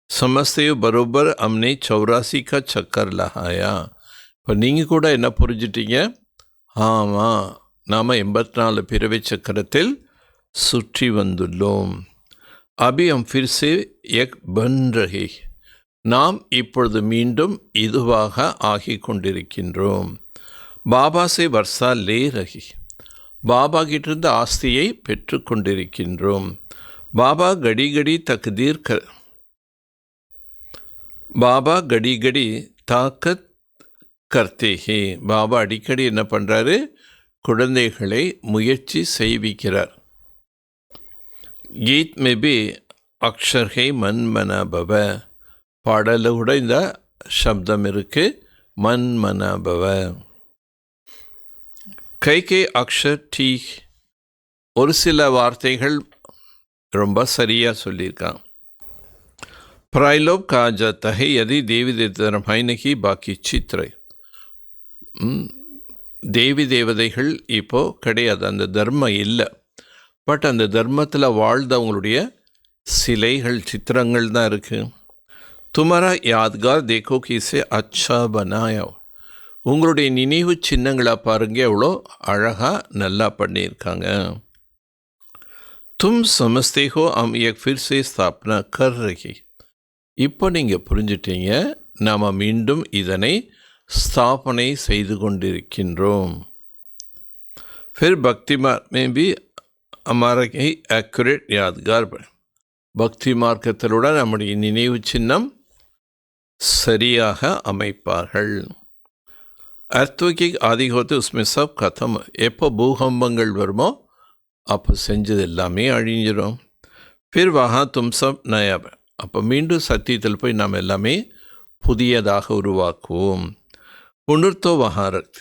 समझते हो बरोबर हमने 84 का चक्कर लगाया. இப்போ நீங்கள் கூட என்ன புரிஞ்சிட்டீங்க? ஆமாம், நாம் 84 பிறவி சக்கரத்தில் சுற்றி வந்துள்ளோம். अभी हम फिर से एक बन रहे நாம் இப்பொழுது மீண்டும் இதுவாக ஆகிக் கொண்டிருக்கின்றோம். பாபா சே வர்ஷா லே ரஹி, பாபா கிட்டிருந்து ஆஸ்தியை பெற்று கொண்டிருக்கின்றோம். பாபா கடி கடி தக்தீர் பாபா கடி கடி தாக்கத் கர்த்தேஹே, பாபா அடிக்கடி என்ன பண்ணுறாரு, குழந்தைகளை முயற்சி செய்விக்கிறார். கீத் மே பி அக்ஷர்ஹை மன் மனபவ, பாடலில் கூட இந்த சப்தம் இருக்கு, மன் மனபவ. கைகே அக்ஷர் டீ, ஒரு சில வார்த்தைகள் ரொம்ப சரியாக சொல்லியிருக்காங்க. प्रायलोप कहा जाता है यदि देवी देवता रमायण की बाकी चित्र, தேவி தேவதைகள் இப்போ கிடையாது, அந்த தர்மம் இல்லை. பட் அந்த தர்மத்தில் வாழ்ந்தவங்களுடைய சிலைகள் சித்திரங்கள் தான் இருக்குது. துமரா யாத்கார் தேக்கோ கிசே அச்சா பனாயா, உங்களுடைய நினைவு சின்னங்களை பாருங்க, எவ்வளோ அழகாக நல்லா பண்ணியிருக்காங்க. தும் சமஸ்தே ஹோ ஹம் ஏக் ஃபிர் சே ஸ்தாபனா கர் ரஹி, இப்போ நீங்கள் புரிஞ்சிட்டீங்க, நாம் மீண்டும் இதனை ஸ்தாபனை செய்து கொண்டிருக்கின்றோம். फिर भक्ति मार्ग में भी हमारा एक्यूरेट यादगार, பக்தி மார்க்கத்திலுடன் நம்முடைய நினைவு சின்னம் சரியாக அமைப்பார்கள். அர்த்தோக்கி ஆதி ஹோத்து உஸ்மே சப் கதம், எப்போ பூகம்பங்கள் வருமோ அப்போ செஞ்சது எல்லாமே அழிஞ்சிடும். ஃபிர் வஹா தும் சப் நயா, அப்போ மீண்டும் சத்தியத்தில் போய் நாம் எல்லாமே புதியதாக உருவாக்குவோம். உணர்த்தோ வஹாரத்,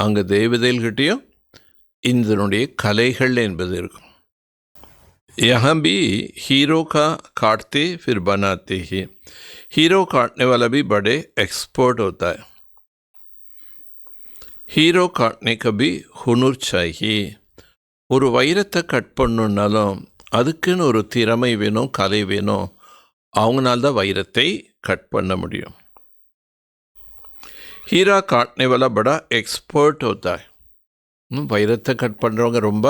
அங்கே தேவதைகள்கிட்டையும் இதனுடைய கலைகள் என்பது இருக்கும். यहाँ भी हीरो का काटते फिर बनाते ही, हीरो काटने वाला भी बड़े एक्सपर्ट होता है. हीरो काटने का भी हुनर चाहिए. ஒரு வைரத்தை கட் பண்ணணுன்னாலும் அதுக்குன்னு ஒரு திறமை வேணும், கலை வேணும். அவங்களால்தான் வைரத்தை கட் பண்ண முடியும். हीरा काटने वाला बड़ा एक्सपर्ट होता है. வைரத்தை கட் பண்ணுறவங்க ரொம்ப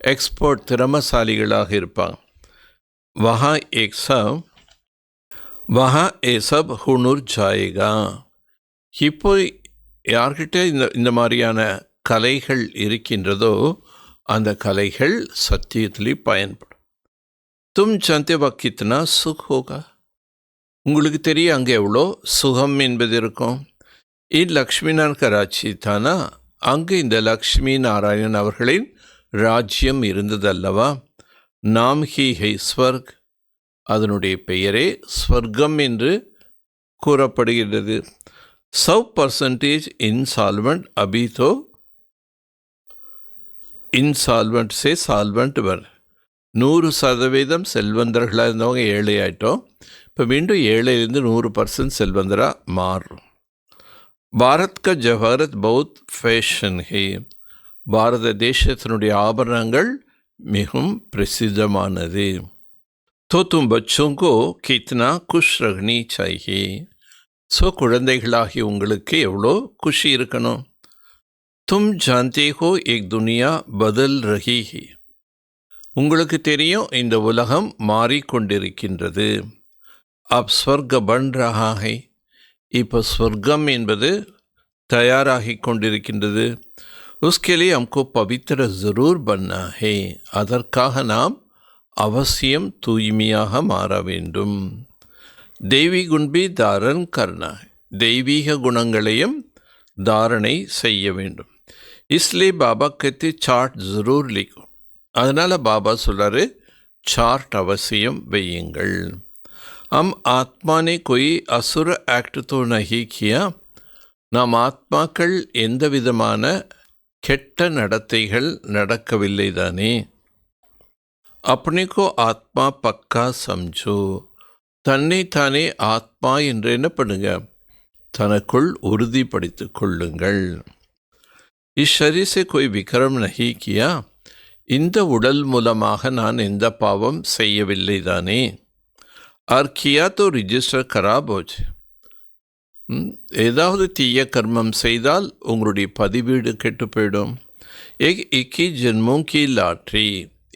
எக்ஸ்பர்ட், திறமசாலிகளாக இருப்பாங்க. வஹா ஏ சப் ஹுனுர் ஜாயேகா, இப்போ யார்கிட்ட இந்த மாதிரியான கலைகள் இருக்கின்றதோ அந்த கலைகள் சத்தியத்திலே பயன்படும். தும் ஜான்தே வா கித்னா சுக் ஹோகா, உங்களுக்கு தெரியும் அங்கே எவ்வளோ சுகம் என்பது இருக்கும். லக்ஷ்மி நாராயண் கராச்சி தானா, அங்கு இந்த லக்ஷ்மி நாராயணன் அவர்களின் ராஜ்யம் இருந்ததல்லவா. நாம் ஹி ஹை ஸ்வர்க், அதனுடைய பெயரே ஸ்வர்க்கம் என்று கூறப்படுகிறது. 100% இன்சால்வெண்ட், அபி தோ இன்சால்வெண்ட் சே சால்வெண்ட் வர், 100% செல்வந்தர்களாக இருந்தவங்க ஏழை ஆயிட்டோம். இப்போ மீண்டும் ஏழையிலிருந்து 100% செல்வந்தராக மாறும். பாரத் கா ஜவஹரத் பௌத் ஃபேஷன் ஹே, பாரத தேசத்தினுடைய ஆபரணங்கள் மிகவும் பிரசித்தமானது. तो तुम बच्चों को कितना खुश रखनी चाहिए, ஸோ குழந்தைகளாகி உங்களுக்கு எவ்வளோ குஷி இருக்கணும். தும் ஜான்தே ஹோ ஏக் துனியா பதல் ரஹி ஹி, உங்களுக்கு தெரியும் இந்த உலகம் மாறிக்கொண்டிருக்கின்றது. அப் ஸ்வர்க பன் ரஹா ஹை, இப்போ ஸ்வர்க்கம் என்பது தயாராகி கொண்டிருக்கின்றது. उसके लिए हमको पवित्र ज़रूर बनना है, அதற்காக நாம் அவசியம் தூய்மையாக மாற வேண்டும். தெய்வீ குண்பி தாரன் கர்னா, தெய்வீக குணங்களையும் தாரணை செய்ய வேண்டும். इसलिए பாபா कहते சார்ட் ज़रूर लिखो, அதனால் பாபா சொல்கிறாரு சார்ட் அவசியம் வையுங்கள். हम आत्मा ने कोई असुर एक्ट तो नहीं किया, நாம் ஆத்மாக்கள் எந்த விதமான கெட்ட நடத்தைகள் நடக்கவில்லை தானே. अपने को ஆத்மா பக்கா சம்ஜோ, தன்னை தானே ஆத்மா என்று என்ன பண்ணுங்க, தனக்குள் உறுதிப்படுத்திக் கொள்ளுங்கள். இஸ் ஷரீர் से कोई विक्रम नहीं किया, இந்த உடல் மூலமாக நான் எந்த பாவம் செய்யவில்லை தானே. और किया तो रिजिस्टर खराब हो जाए, ஏதாவது தீய கர்மம் செய்தால் உங்களுடைய பதிவீடு கெட்டு போயிடும். एक 21 ஜென்மோं की லாட்ரி,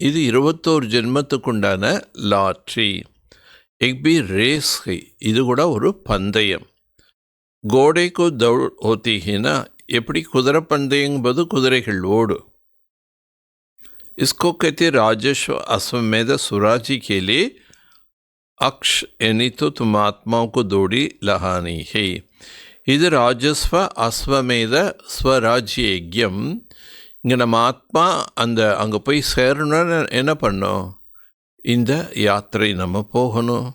இது 21 ஜென்மத்துக்குண்டான லாட்ரி. எக் பி ரேஸ் ஹை, இது கூட ஒரு பந்தயம். கோடைக்கு தௌட் ஹோத்திஹினா, எப்படி குதிரை பந்தயங்கும்போது குதிரைகள் ஓடும். इसको कहते राजस्व अश्वमेध सुराजी के लिए अक्ष यानी तो तुम आत्माओं को दौड़ी लहानी है. இது ராஜஸ்வ அஸ்வமேத ஸ்வராஜ்ய யஜ்யம். இங்கே நம்ம ஆத்மா அங்கே போய் சேரணும்னு என்ன பண்ணோம்? இந்த யாத்திரை நம்ம போகணும்,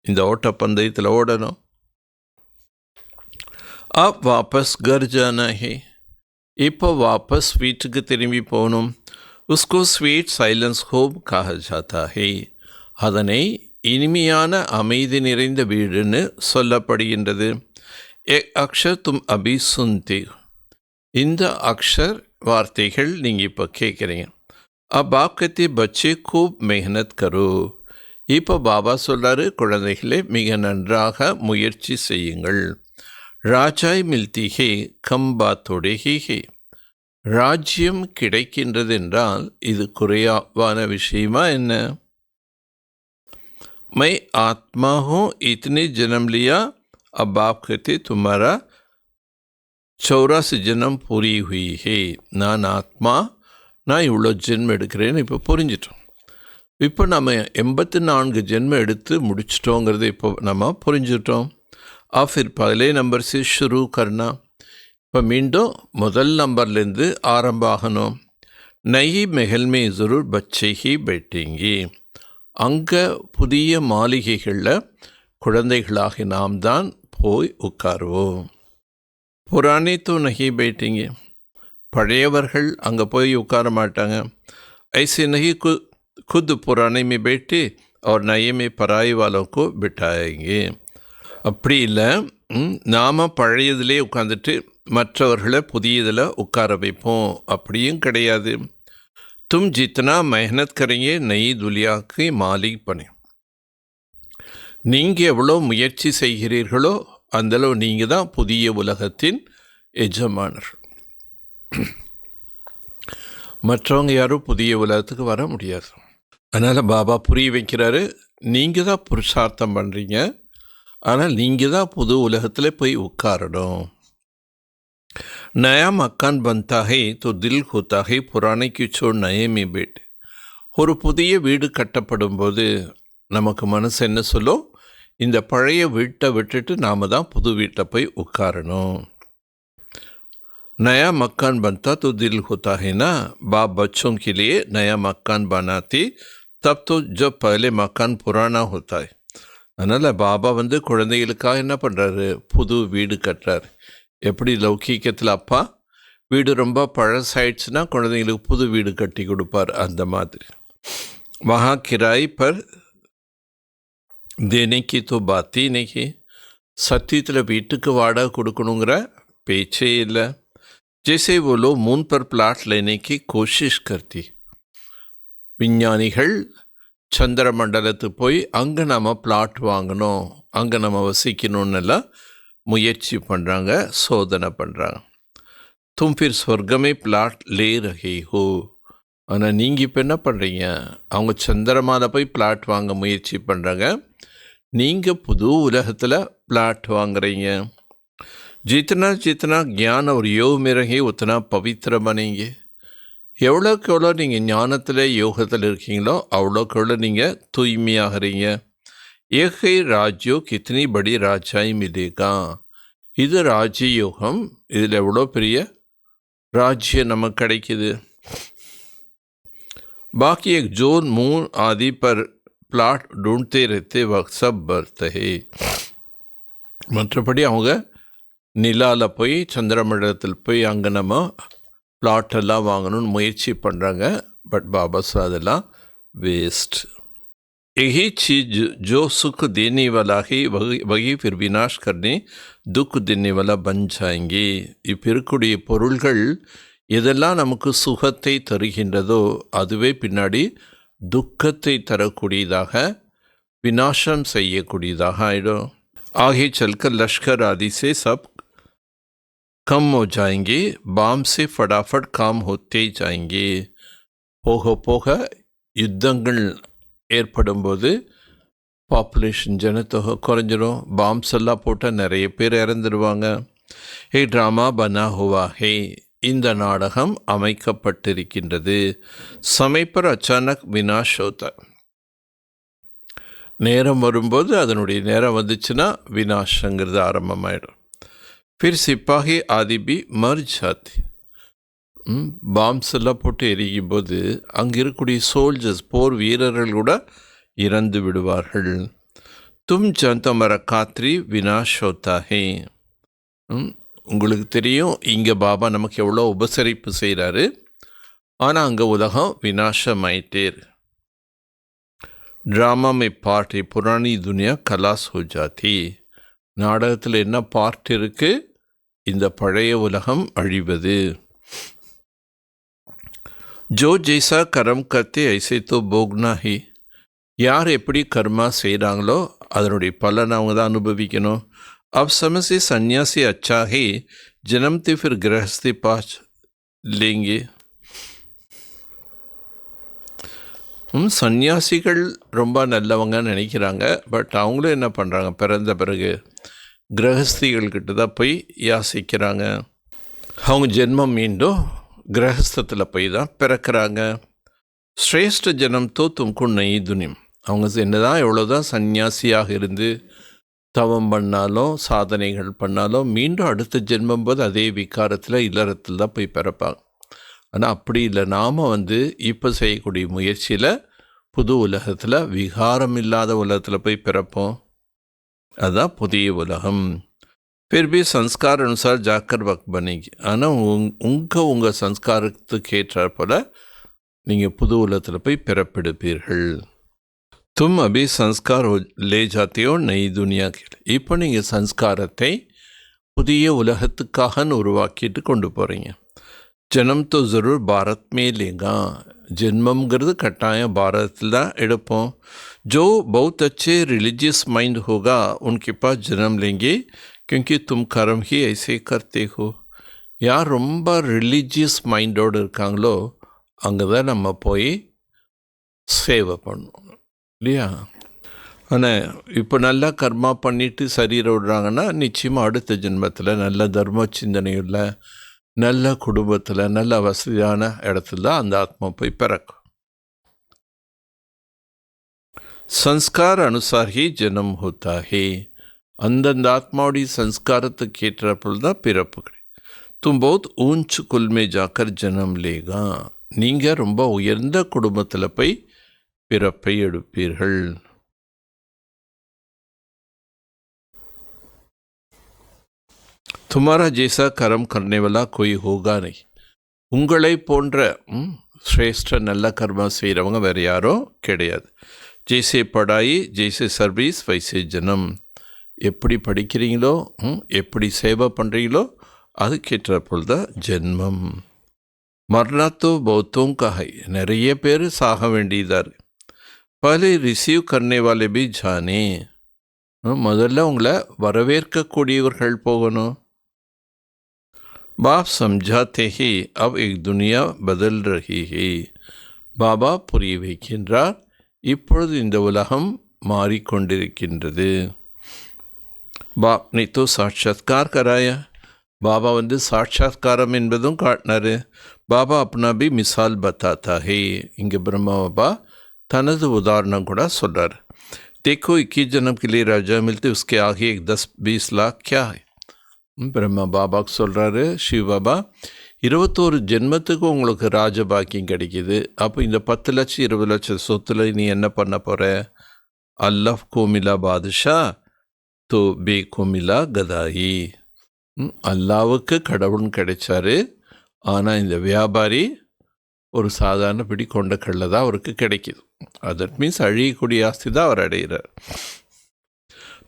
இந்த ஓட்டப்பந்தயத்தில் ஓடணும். अब वापस घर जाना है, இப்போ வாபஸ் வீட்டுக்கு திரும்பி போகணும். उसको स्वीट साइलेंस होम कहा जाता है. அதனை இனிமையான அமைதி நிறைந்த வீடுன்னு சொல்லப்படுகின்றது. एक अक्षर तुम अभी सुनते हो, இந்த அக்ஷர் வார்த்தைகள் நீங்கள் இப்போ கேட்குறீங்க. अब आप कहते बच्चे खूब मेहनत करो. இப்போ பாபா சொல்கிறாரு, குழந்தைகளே மிக நன்றாக முயற்சி செய்யுங்கள். ராஜாய் மில்தி ஹே கம் பாத்தோடே ஹி ஹே, ராஜ்யம் கிடைக்கின்றது என்றால் இது குறைவான விஷயமா என்ன? மை ஆத்மா ஹூ இத்தனை ஜனம் லியா, अब आप कहते तुम्हारा 84 ஜென்மம் பூரி ஹுய் ஹே. நான் ஆத்மா, நான் இவ்வளோ ஜென்மம் எடுக்கிறேன்னு இப்போ புரிஞ்சிட்டோம். இப்போ நம்ம 84 ஜென்மம் எடுத்து முடிச்சிட்டோங்கிறது இப்போ நம்ம புரிஞ்சிட்டோம். फिर पहले नंबर से शुरू करना, இப்போ மீண்டும் முதல் நம்பர்லேருந்து ஆரம்பமாகணும். நயி மெஹல் மே ஜரூர் பச்சை ஹி பேட்டேங்கி, அங்கே புதிய மாளிகைகளில் குழந்தைகளாகி நாம் தான் போய் உட்காருவோம். புராணி தோ நஹி பேட்டேங்க, பழையவர்கள் அங்கே போய் உட்கார மாட்டாங்க. ஐசே நஹி खुद पुराने में बैठे और नए में पराई वालों को बिठाएंगे. அப்படி இல்லை, நாம் பழையதிலே உட்காந்துட்டு மற்றவர்களை புதியதில் உட்கார வைப்போம், அப்படியும் கிடையாது. தும் ஜித்தனா மெஹனத் கரையே நயி துலியாக்கு மாலிக் பணி, நீங்கள் எவ்வளோ முயற்சி செய்கிறீர்களோ அந்தளவு நீங்கள் தான் புதிய உலகத்தின் எஜமானர். மற்றவங்க யாரும் புதிய உலகத்துக்கு வர முடியாது. அதனால் பாபா புரிய வைக்கிறாரு, நீங்கள் தான் புருஷார்த்தம் பண்ணுறீங்க, ஆனால் நீங்கள் தான் புது உலகத்தில் போய் உட்காரணும். नया मकान बनता है तो दिल होता है पुराने की छोड़ नए में बैठ. ஒரு புதிய வீடு கட்டப்படும் போது நமக்கு மனசு என்ன சொல்லும்? இந்த பழைய வீட்டை விட்டுட்டு நாம் தான் புது வீட்டில் போய் உட்காரணும். नया मकान बनता तो दिल होता है ना, बाप बच्चों के लिए नया मकान बनाते तब तो जब पहले मकान पुराना होता है. அதனால் பாபா குழந்தைகளுக்காக என்ன பண்ணுறாரு? புது வீடு கட்டுறாரு. எப்படி லௌகீகத்தில் அப்பா வீடு ரொம்ப பழசாயிடுச்சுன்னா குழந்தைங்களுக்கு புது வீடு கட்டி கொடுப்பார், அந்த மாதிரி. வஹா கிராய் பர் தேனைக்கு தோ பாத்தி இன்னைக்கு சத்தியத்தில் வீட்டுக்கு வாடகை கொடுக்கணுங்கிற பேச்சே இல்லை. ஜெய்சே वो लोग मून पर प्लाट लेने की कोशिश करती, விஞ்ஞானிகள் சந்திர மண்டலத்துக்கு போய் அங்கே நம்ம பிளாட் வாங்கணும், அங்கே நம்ம வசிக்கணுன்னெல்லாம் முயற்சி பண்ணுறாங்க, சோதனை பண்ணுறாங்க. தும் ஃபிர் ஸ்வர்கமே பிளாட் லே ரஹே ஹோ, ஆனால் நீங்கள் இப்போ என்ன பண்ணுறீங்க? அவங்க சந்திரமாவில் போய் பிளாட் வாங்க முயற்சி பண்ணுறாங்க, நீங்கள் புது உலகத்தில் பிளாட் வாங்குறீங்க. जितना जितना ज्ञान और योग में रहे उतना पवित्र बनेंगे. எவ்வளோக்கு எவ்வளோ நீங்கள் ஞானத்தில் யோகத்தில் இருக்கீங்களோ அவ்வளோக்கு எவ்வளோ நீங்கள் தூய்மையாகிறீங்க. ஏகை ராஜ்யோ கித்தனி படி ராஜாய் மிலேகா, இது ராஜ்ய யோகம், இதில் எவ்வளோ பெரிய ராஜ்யம் நமக்கு கிடைக்குது. बाकी एक जोन मून आदि पर प्लाट ढूंढते रहते वक्त सब बरते है. மற்றபடி அவங்க நிலாவில் போய் சந்திரமண்டலத்தில் போய் அங்கே நம்ம பிளாட்டெல்லாம் வாங்கணும்னு முயற்சி பண்ணுறாங்க. பட் பாபா அதெல்லாம் வேஸ்ட். यही चीज जो सुख देने वाला है वही फिर विनाश करने दुख देने वाला बन जाएंगे. இப்போ இருக்கக்கூடிய பொருள்கள் எதெல்லாம் நமக்கு சுகத்தை தருகின்றதோ அதுவே பின்னாடி துக்கத்தை தரக்கூடியதாக விநாசம் செய்யக்கூடியதாக ஆகிடும். आगे चलकर लश्कर आदि से सब कम हो जाएंगे, बाम से फटाफट काम होते जाएंगे. போக போக யுத்தங்கள் ஏற்படும்போது பாப்புலேஷன் ஜனத்தொகை குறைஞ்சிரும். பாம்ஸ் எல்லாம் போட்டால் நிறைய பேர் இறந்துடுவாங்க. ஹே ட்ராமா பனா ஹுவா ஹே, இந்த நாடகம் அமைக்கப்பட்டிருக்கின்றது. சமைப்பர் அச்சானக் வினாஷ் ஹோதா, நேரம் வரும்போது அதனுடைய நேரம் வந்துச்சுன்னா வினாஷங்கிறது ஆரம்பமாயிடும். ஃபிர் சிப்பாகி ஆதிபி மர் ஜாத்தி, பாம்ஸ் எல்லாம் போட்டு எரியும் போது அங்கே இருக்கக்கூடிய சோல்ஜர்ஸ், போர் வீரர்கள் கூட இறந்து விடுவார்கள். தும் ஜந்தமர காத்ரி வினாஷ் ஹோதா ஹே, உங்களுக்கு தெரியும் இங்கே பாபா நமக்கு எவ்வளோ உபசரிப்பு செய்கிறாரு, ஆனால் அங்கே உலகம் வினாசமாயிட்டேர். ட்ராமா மே பார்ட் புராணி துனியா கலாஸ் ஹோ ஜாதி, நாடகத்தில் என்ன பார்ட் இருக்கு, இந்த பழைய உலகம் அழிவது. ஜோ ஜெய்சா கரம் கர்த்தே ஐசே தோ போக்னா ஹி, யார் எப்படி கர்மா செய்கிறாங்களோ அதனுடைய பலனை அவங்க தான் அனுபவிக்கணும். अब समय से सन्यासी अच्छा है, जन्मते फिर गृहस्थी पास लेंगे. சன்னியாசிகள் ரொம்ப நல்லவங்கன்னு நினைக்கிறாங்க. பட் அவங்களும் என்ன பண்ணுறாங்க, பிறந்த பிறகு கிரகஸ்திகள்கிட்ட தான் போய் யாசிக்கிறாங்க. அவங்க ஜென்மம் மீண்டும் கிரகஸ்தத்தில் போய் தான் பிறக்கிறாங்க. ஸ்ரேஷ்ட ஜனம் தோ தும்கு நெய் துனிம், அவங்க என்னதான் எவ்வளோதான் சன்னியாசியாக இருந்து தவம் பண்ணாலும் சாதனைகள் பண்ணாலும் மீண்டும் அடுத்த ஜென்மம் போது அதே விகாரத்தில் இல்லறத்தில் தான் போய் பிறப்பாங்க. ஆனால் அப்படி இல்லை, நாம் இப்போ செய்யக்கூடிய முயற்சியில் புது உலகத்தில் விகாரம் இல்லாத உலகத்தில் போய் பிறப்போம். அதுதான் புதிய உலகம். फिर भी संस्कार अनुसार जाकर वक्त बनेगी, ஆனால் உங்கள் சன்ஸ்காரத்துக்கு ஏற்றாற் போல் நீங்கள் புது உலகத்தில் போய் பிறப்பெடுப்பீர்கள். தும் அபி சன்ஸ்கார் லே ஜாத்தியோ நெய் துனியா கீழே, இப்போ நீங்கள் சன்ஸ்காரத்தை புதிய உலகத்துக்காகன்னு உருவாக்கிட்டு கொண்டு போகிறீங்க. ஜனம் தோ ஜரூர் பாரத் மே லேங்கா, ஜென்மங்கிறது கட்டாயம் பாரதத்தில் தான் எடுப்போம். ஜோ பௌத் அச்சே ரிலிஜியஸ் மைண்ட் ஹோகா உன்கே பாஸ் ஜனம் லேங்கே क्योंकि तुम कर्म ही ऐसे करते हो. யார் ரொம்ப ரிலீஜியஸ் மைண்டோடு இருக்காங்களோ அங்கே தான் நம்ம போய் சேவை பண்ணணும் இல்லையா. ஆனால் இப்போ நல்லா கர்மா பண்ணிவிட்டு சரீரம் விடுறாங்கன்னா நிச்சயமாக அடுத்த ஜென்மத்தில் நல்ல தர்ம சிந்தனையுள்ள நல்ல குடும்பத்தில் நல்ல வசதியான இடத்துல தான் அந்த ஆத்மா போய் பிறக்கும். சன்ஸ்கார் அனுசார் ஹி ஜனம் ஹோத்தா ஹே, அந்தந்த ஆத்மாவுடைய சன்ஸ்காரத்துக்கு ஏற்றப்பொழுது தான் பிறப்பு கிடையாது. தும் பௌத் ஊஞ்ச் குல்மே ஜாக்கர் ஜனம் லேகா, நீங்கள் ரொம்ப உயர்ந்த குடும்பத்தில் போய் பிறப்பை எடுப்பீர்கள். துமாரா ஜேசா கரம் கர்னேவலா கோய் ஹோகா நை, உங்களை போன்ற ஸ்ரேஷ்ட நல்ல கர்மா செய்கிறவங்க வேறு யாரும் கிடையாது. ஜெய்சே படாயி ஜெய்சே சர்வீஸ் வைசே ஜனம், எப்படி படிக்கிறீங்களோ எப்படி சேவை பண்ணுறீங்களோ அதுக்கேற்றப்பொழுது தான் ஜென்மம். மரணத்தோ பௌத்தோம் கஹை, நிறைய பேர் சாக வேண்டியதார். பல ரிசீவ் கர்னேவாலே பி ஜானே, முதல்ல உங்களை வரவேற்கக்கூடியவர்கள் போகணும். பாப் சம்ஜாத்தே ஹி அப் எக் துனியா பதல் ரஹி ஹி, பாபா புரிய வைக்கின்றார் இப்பொழுது இந்த உலகம் மாறிக்கொண்டிருக்கின்றது. बाप ने तो साक्षात्कार कराया, பாபா சாட்சாத்காரம் என்பதும் காட்டினார். பாபா अपना भी मिसाल बताता है, இங்கே பிரம்மா பாபா தனது உதாரணம் கூட சொல்கிறார். देखो 21 जन्म के लिए राजा मिलते, उसके आगे 10-20 लाख क्या है. பிரம்மா பாபாவுக்கு சொல்கிறாரு, சிவ பாபா 21 ஜென்மத்துக்கு உங்களுக்கு ராஜபாக்கியம் கிடைக்கிது. அப்போ இந்த 10 லட்சம் 20 லட்சம் சொத்துல நீ என்ன பண்ண போகிற. அல்லாஹ் கோ மிலா பாதுஷா தோ பே கோ மிலா கதாயி, அல்லாவுக்கு கடவுள் கிடைச்சாரு, ஆனால் இந்த வியாபாரி ஒரு சாதாரண பிடி கொண்ட கல்ல தான் அவருக்கு கிடைக்கிது. தட் மீன்ஸ் அழியக்கூடிய ஆஸ்தி தான் அவர் அடைகிறார்.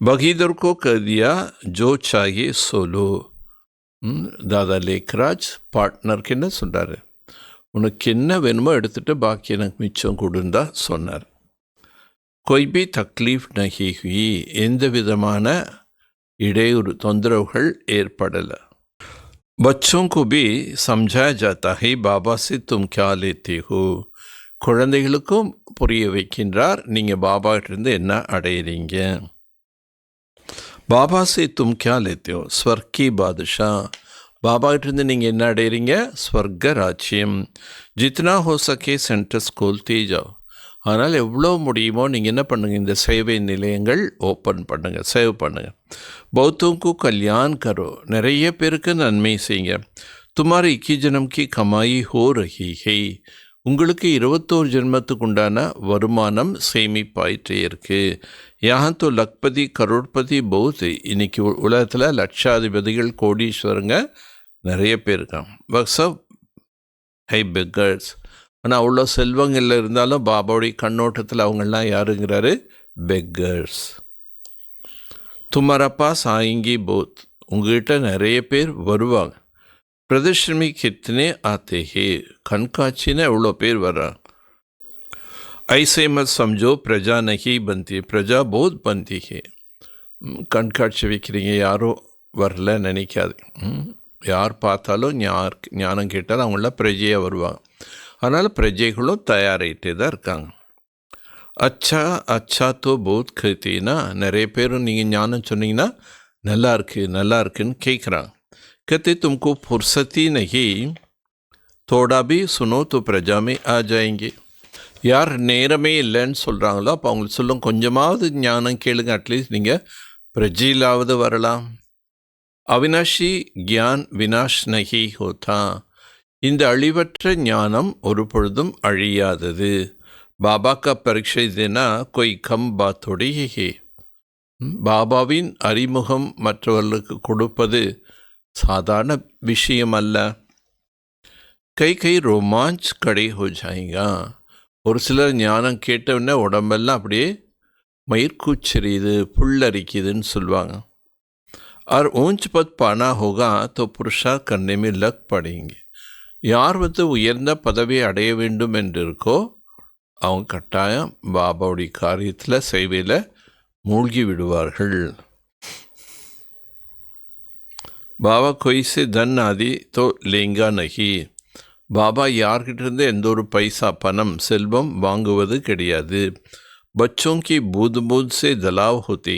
பகீதர்கோ கதியா ஜோ சாயே சோலோ, தாதா லேக்ராஜ் பார்ட்னருக்கு என்ன சொல்கிறாரு, உனக்கு என்ன வேணுமோ எடுத்துகிட்டு பாக்கி எனக்கு மிச்சம் கொடுந்தா சொன்னார். கொய் பி தக்லீஃப் நஹி ஹுயி, எந்த விதமான இடையூறு தொந்தரவுகள் ஏற்படலை. बच्चों को भी समझाया जाता है बाबा से तुम क्या लेते हो, குழந்தைகளுக்கும் புரிய வைக்கின்றார். நீங்கள் பாபாட்டிருந்து என்ன அடையிறீங்க? பாபா சே தும் கியா லேத்தே ஹோ? ஸ்வர்க் கி பாதுஷா. பாபாட்டிருந்து நீங்கள் என்ன அடையிறீங்க? ஸ்வர்க ராஜ்யம். ஜித்னா ஹோ சக்கே சென்டர்ஸ் கோல்தே ஜாவ். அதனால் எவ்வளோ முடியுமோ நீங்கள் என்ன பண்ணுங்கள், இந்த சேவை நிலையங்கள் ஓப்பன் பண்ணுங்கள், சேவ் பண்ணுங்கள். பௌத்தோங்கு கல்யாண் கரோ, நிறைய பேருக்கு நன்மை செய்யுங்க. துமாரி 21 ஜென்மம் கி கமாயி ஹோ ரஹி ஹே. உங்களுக்கு 21 ஜென்மத்துக்கு உண்டான வருமானம் சேமிப்பாயிட்டே இருக்குது. யான் தோ லக்பதி கரோட்பதி பௌத். இன்னைக்கு உலகத்தில் லட்சாதிபதிகள் கோடீஸ்வரங்க நிறைய பேர் இருக்காங்க. வக்ஸப் ஹை பெக்கர்ஸ். ஆனால் அவ்வளோ செல்வங்கள் இருந்தாலும் பாபாவுடைய கண்ணோட்டத்தில் அவங்கெல்லாம் யாருங்கிறாரு? பெக்கர்ஸ். துமாரா பாஸ் ஆயிங்கி போத். உங்ககிட்ட நிறைய பேர் வருவாங்க. பிரதர்ஷனி கித்தனே ஆத்தே ஹே. கண்காட்சின்னு எவ்வளோ பேர் வர்றாங்க. ஐசே மத் சம்ஜோ பிரஜா நகி பந்தி, பிரஜா போத் பந்தி ஹே. கண்காட்சி வைக்கிறீங்க, யாரும் வரல நினைக்காது. யார் பார்த்தாலும் ஞானம் கேட்டாலும் அவங்களாம் பிரஜையாக வருவாங்க. அதனால் பிரஜைகளும் தயாராகிட்டே தான் இருக்காங்க. அச்சா அச்சா தோ போத் கத்தினா, நிறைய பேரும் நீங்கள் ஞானம் சொன்னீங்கன்னா நல்லா இருக்குன்னு கேட்குறாங்க. कहते तुमको फुर्सत ही नहीं, थोड़ा भी सुनो तो प्रजा में आ जाएंगे. யார் நேரமே இல்லைன்னு சொல்கிறாங்களோ அப்போ அவங்களுக்கு சொல்லும், கொஞ்சமாவது ஞானம் கேளுங்க, அட்லீஸ்ட் நீங்கள் பிரஜையிலாவது வரலாம். அவினாஷி கியான் வினாஷ் நகி ஹோதா. இந்த அழிவற்ற ஞானம் ஒரு பொழுதும் அழியாதது. பாபா கா பரீட்சை தேனா கொய் கம் பாத்தோடி ஹே. பாபாவின் அறிமுகம் மற்றவர்களுக்கு கொடுப்பது சாதாரண விஷயம் அல்ல. கை ரோமாஞ்ச் கடை ஹோ ஜாயேங்கா. ஒரு சிலர் ஞானம் கேட்டவுடனே உடம்பெல்லாம் அப்படியே மயிர்கூச்செறியுது, புல்லரிக்குதுன்னு சொல்லுவாங்க. और ऊंच पद पाना होगा तो पुरुषार्थ करने में लग पड़ेंगे. யார் உயர்ந்த பதவியை அடைய வேண்டும் என்று இருக்கோ அவங்க கட்டாயம் பாபாவுடைய காரியத்தில் சேவையில் மூழ்கி விடுவார்கள். பாபா कोई से धन आदि तो लेंगा नहीं. பாபா யார்கிட்டேருந்து எந்த ஒரு பைசா பணம் செல்வம் வாங்குவது கிடையாது. பச்சோं की बूंद बूंद से दलाव होती.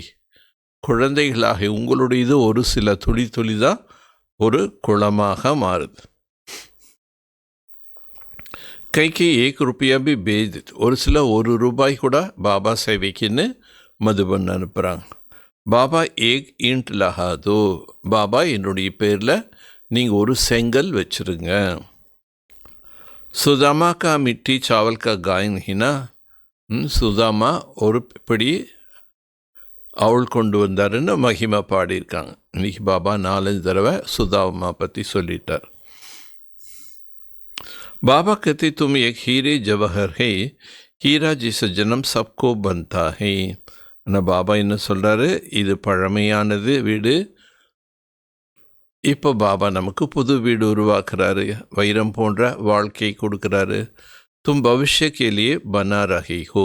குழந்தைகளாக உங்களுடைய இது ஒரு சில துளி தான் ஒரு குளமாக மாறுது. கைக்கு 1 रुपया भी भेज. ஒரு சில 1 ரூபாய் கூட பாபா சேவைக்குன்னு மதுபன் அனுப்புகிறாங்க. பாபா 1 ईंट लहा दो. பாபா என்னுடைய பேரில் நீங்கள் ஒரு செங்கல் வச்சுருங்க. சுதாமா கா மிட்டி சாவல் கா காயன் ஹினா. சுதாமா ஒரு பிடி அவள் கொண்டு வந்தாருன்னு மகிமா பாடியிருக்காங்க. இன்னைக்கு பாபா 4-5 தடவை சுதாமா பற்றி சொல்லிட்டார். பாபா कहते तुम एक हीरे जवाहर है, हीरा जिस जन्म सबको बनता है. ஆனால் பாபா என்ன சொல்கிறாரு, இது பழமையானது வீடு, இப்போ பாபா நமக்கு புது வீடு உருவாக்குறாரு, வைரம் போன்ற வாழ்க்கை கொடுக்குறாரு. தும் பவிஷ்ய கேலியே பனா ரஹி ஹோ.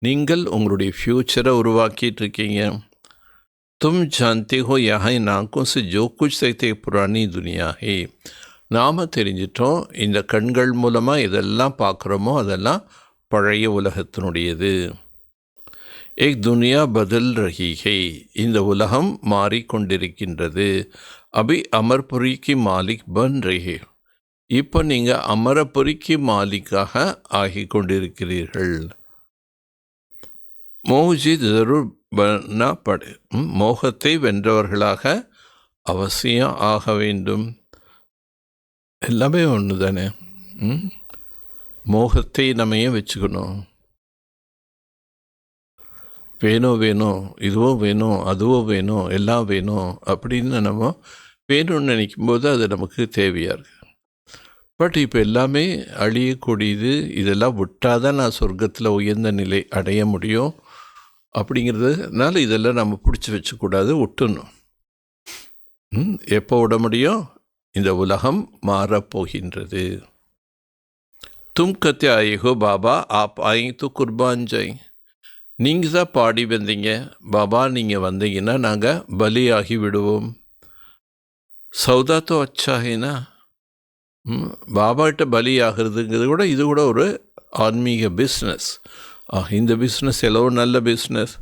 நீங்கள் உங்களுடைய ஃப்யூச்சரை உருவாக்கிட்டு இருக்கீங்க. தும் ஜான்தே ஹோ யஹா இன் ஆங்கோ से जो कुछ देखते पुरानी दुनिया है. நாம் தெரிஞ்சிட்டோம், இந்த கண்கள் மூலமாக இதெல்லாம் பார்க்குறோமோ அதெல்லாம் பழைய உலகத்தினுடையது. ஏக் துனியா பதல் ரஹி ஹே. இந்த உலகம் மாறிக்கொண்டிருக்கின்றது. அபி அமர்புரிக்கு மாலிக் பன் ரஹி. இப்போ நீங்கள் அமரபுரிக்கு மாலிக்காக ஆகி கொண்டிருக்கிறீர்கள். மோஹ்ஜி ஜரூர் பனா படு. மோகத்தை வென்றவர்களாக அவசியம் ஆக வேண்டும். எல்லாமே ஒன்று தானே. மோகத்தை நம்ம ஏன் வச்சுக்கணும்? வேணும் இதுவோ வேணும் அதுவோ வேணும் எல்லாம் வேணும் அப்படின்னு நம்ம வேணும்னு நினைக்கும்போது அது நமக்கு தேவையாக இருக்குது. பட் இப்போ எல்லாமே அழியக்கூடியது. இதெல்லாம் விட்டால் தான் நான் சொர்க்கத்தில் உயர்ந்த நிலை அடைய முடியும் அப்படிங்கிறதுனால இதெல்லாம் நம்ம பிடிச்சி வச்சக்கூடாது, விட்டுணும். எப்போ விட முடியும்? இந்த உலகம் மாறப்போகின்றது. தும் கத்தே ஆயேகோ பாபா ஆப் ஆயி து குர்பான் ஜாய். நீங்கள் தான் பாடி வந்தீங்க, பாபா நீங்கள் வந்தீங்கன்னா நாங்கள் பலியாகி விடுவோம். சௌதா தோ அச்சா ஹேனா. பாபாகிட்ட பலி ஆகிறதுங்கிறது கூட இது கூட ஒரு ஆன்மீக பிஸ்னஸ். இந்த பிஸ்னஸ் எவ்வளோ நல்ல பிஸ்னஸ்.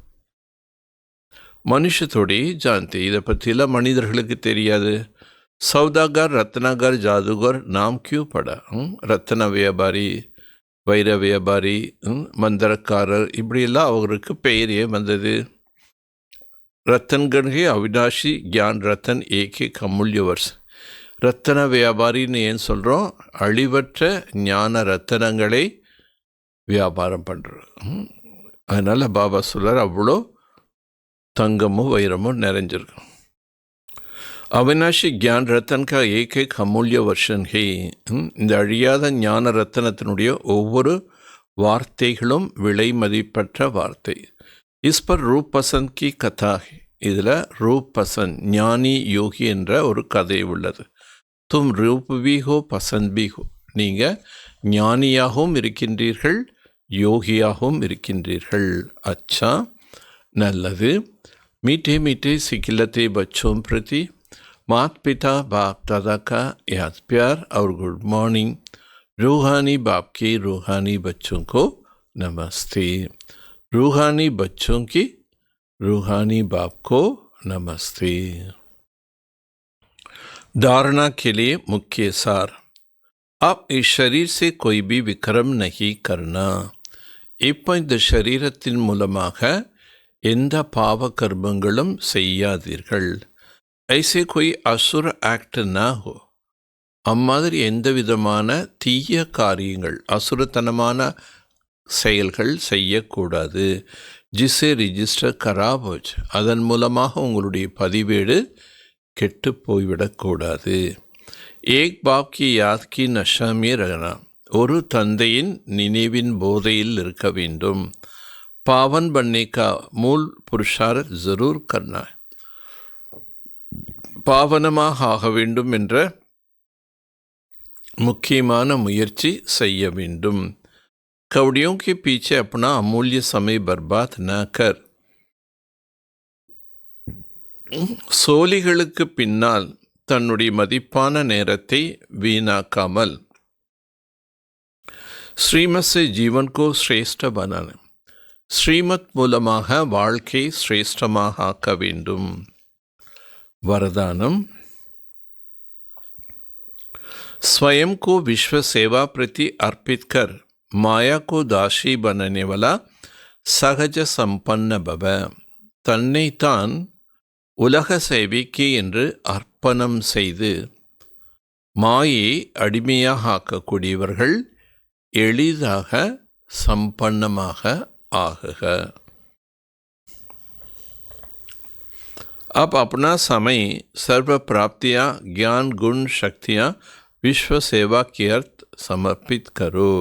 மனுஷ தொடி ஜான்தி, இதை பற்றிலாம் மனிதர்களுக்கு தெரியாது. சௌதாகர், ரத்னாகர், ஜாதுகர் நாம் கியூ படா. ரத்ன வியாபாரி, வைர வியாபாரி, மந்திரக்காரர், இப்படியெல்லாம் அவருக்கு பெயரே வந்தது. ரத்தன்கண்கே அவினாஷி கியான் ரத்தன் ஏகே அமூல்ய வர்ஸ். ரத்தன வியாபாரின்னு ஏன் சொல்கிறோம்? அழிவற்ற ஞான ரத்தனங்களை வியாபாரம் பண்ணுறோம். அதனால் பாபா சொல்கிறார், அவ்வளோ தங்கமும் வைரமும் நிறைஞ்சிருக்கும். அவினாஷி கியான் ரத்தன் கா ஏகேக் அமூல்ய வர்ஷன் ஹே. இந்த அழியாத ஞான ரத்தனத்தினுடைய ஒவ்வொரு வார்த்தைகளும் விலை மதிப்பற்ற வார்த்தை. இஸ் பர் ரூப் பசந்த் கி கதா. இதில் ரூப் பசந்த், ஞானி யோகி என்ற ஒரு கதை உள்ளது. தும் ரூப் பி ஹோ பசந்த் பி ஹோ. நீங்கள் ஞானியாகவும் இருக்கின்றீர்கள், யோகியாகவும் இருக்கின்றீர்கள். அச்சா, நல்லது. மீட்டே மீட்டே சிக்கிலத்தே பச்சோம் பிரதி माता पिता बाप दादा का याद प्यार और गुड मॉर्निंग. रूहानी बाप के रूहानी बच्चों को नमस्ते. रूहानी बच्चों की रूहानी बाप को नमस्ते. धारणा के लिए मुख्य सार. आप इस शरीर से कोई भी विक्रम नहीं करना. இப்போ இந்த சரீரத்தின் மூலமாக எந்த பாவ கர்மங்களும் செய்யாதீர்கள். ऐसे कोई असुर ஆக்ட் ना हो. அம்மாதிரி எந்த விதமான தீய காரியங்கள், அசுரத்தனமான செயல்கள் செய்யக்கூடாது. ஜிசே ரிஜிஸ்டர் கராபோஜ், அதன் மூலமாக உங்களுடைய பதிவேடு கெட்டு போய்விடக்கூடாது. ஏக் பாப் கி யாத் கி நஷாமே ரகனா, ஒரு தந்தையின் நினைவின் போதையில் இருக்க வேண்டும். பாவன் பன்ने का मूल पुरुषार्थ जरूर करना. பாவனமாக ஆக வேண்டும் என்ற முக்கியமான முயற்சி செய்ய வேண்டும். कौड़ियों के पीछे अपना अमूल्य समय बर्बाद न कर. சோலிகளுக்கு பின்னால் தன்னுடைய மதிப்பான நேரத்தை வீணாக்காமல் ஸ்ரீமத் से जीवन को श्रेष्ठ बनाना. ஸ்ரீமத் மூலமாக வாழ்க்கை சிரேஷ்டமாக ஆக்க வேண்டும். वरदानम. स्वयं को विश्व सेवा प्रति अर्पित कर माया को दासी बनने वाला सहज संपन्न भव. தன்னைத்தான் உலக சேவைக்கு என்று அர்ப்பணம் செய்து மாயை அடிமையாக ஆக்கக்கூடியவர்கள் எளிதாக சம்பன்னமாக ஆகுக. अब अपना समय सर्व प्राप्तियाँ, ज्ञान, गुण, शक्तियाँ विश्व सेवा की अर्थ समर्पित करो.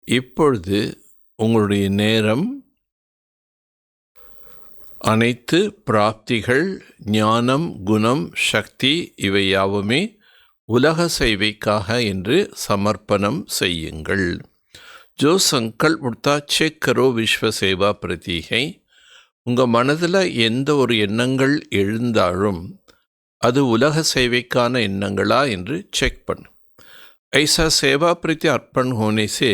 இப்பொழுது உங்களுடைய நேரம் அனைத்து பிராப்திகள், ஞானம், குணம், சக்தி இவை யாவுமே உலக சேவைக்காக என்று சமர்ப்பணம் செய்யுங்கள். जो संकल्प उठता चेक करो विश्व सेवा प्रति है. உங்கள் மனதில் எந்த ஒரு எண்ணங்கள் எழுந்தாலும் அது உலக சேவைக்கான எண்ணங்களா என்று செக் பண்ணு. ऐसा सेवा प्रति अर्पण होने से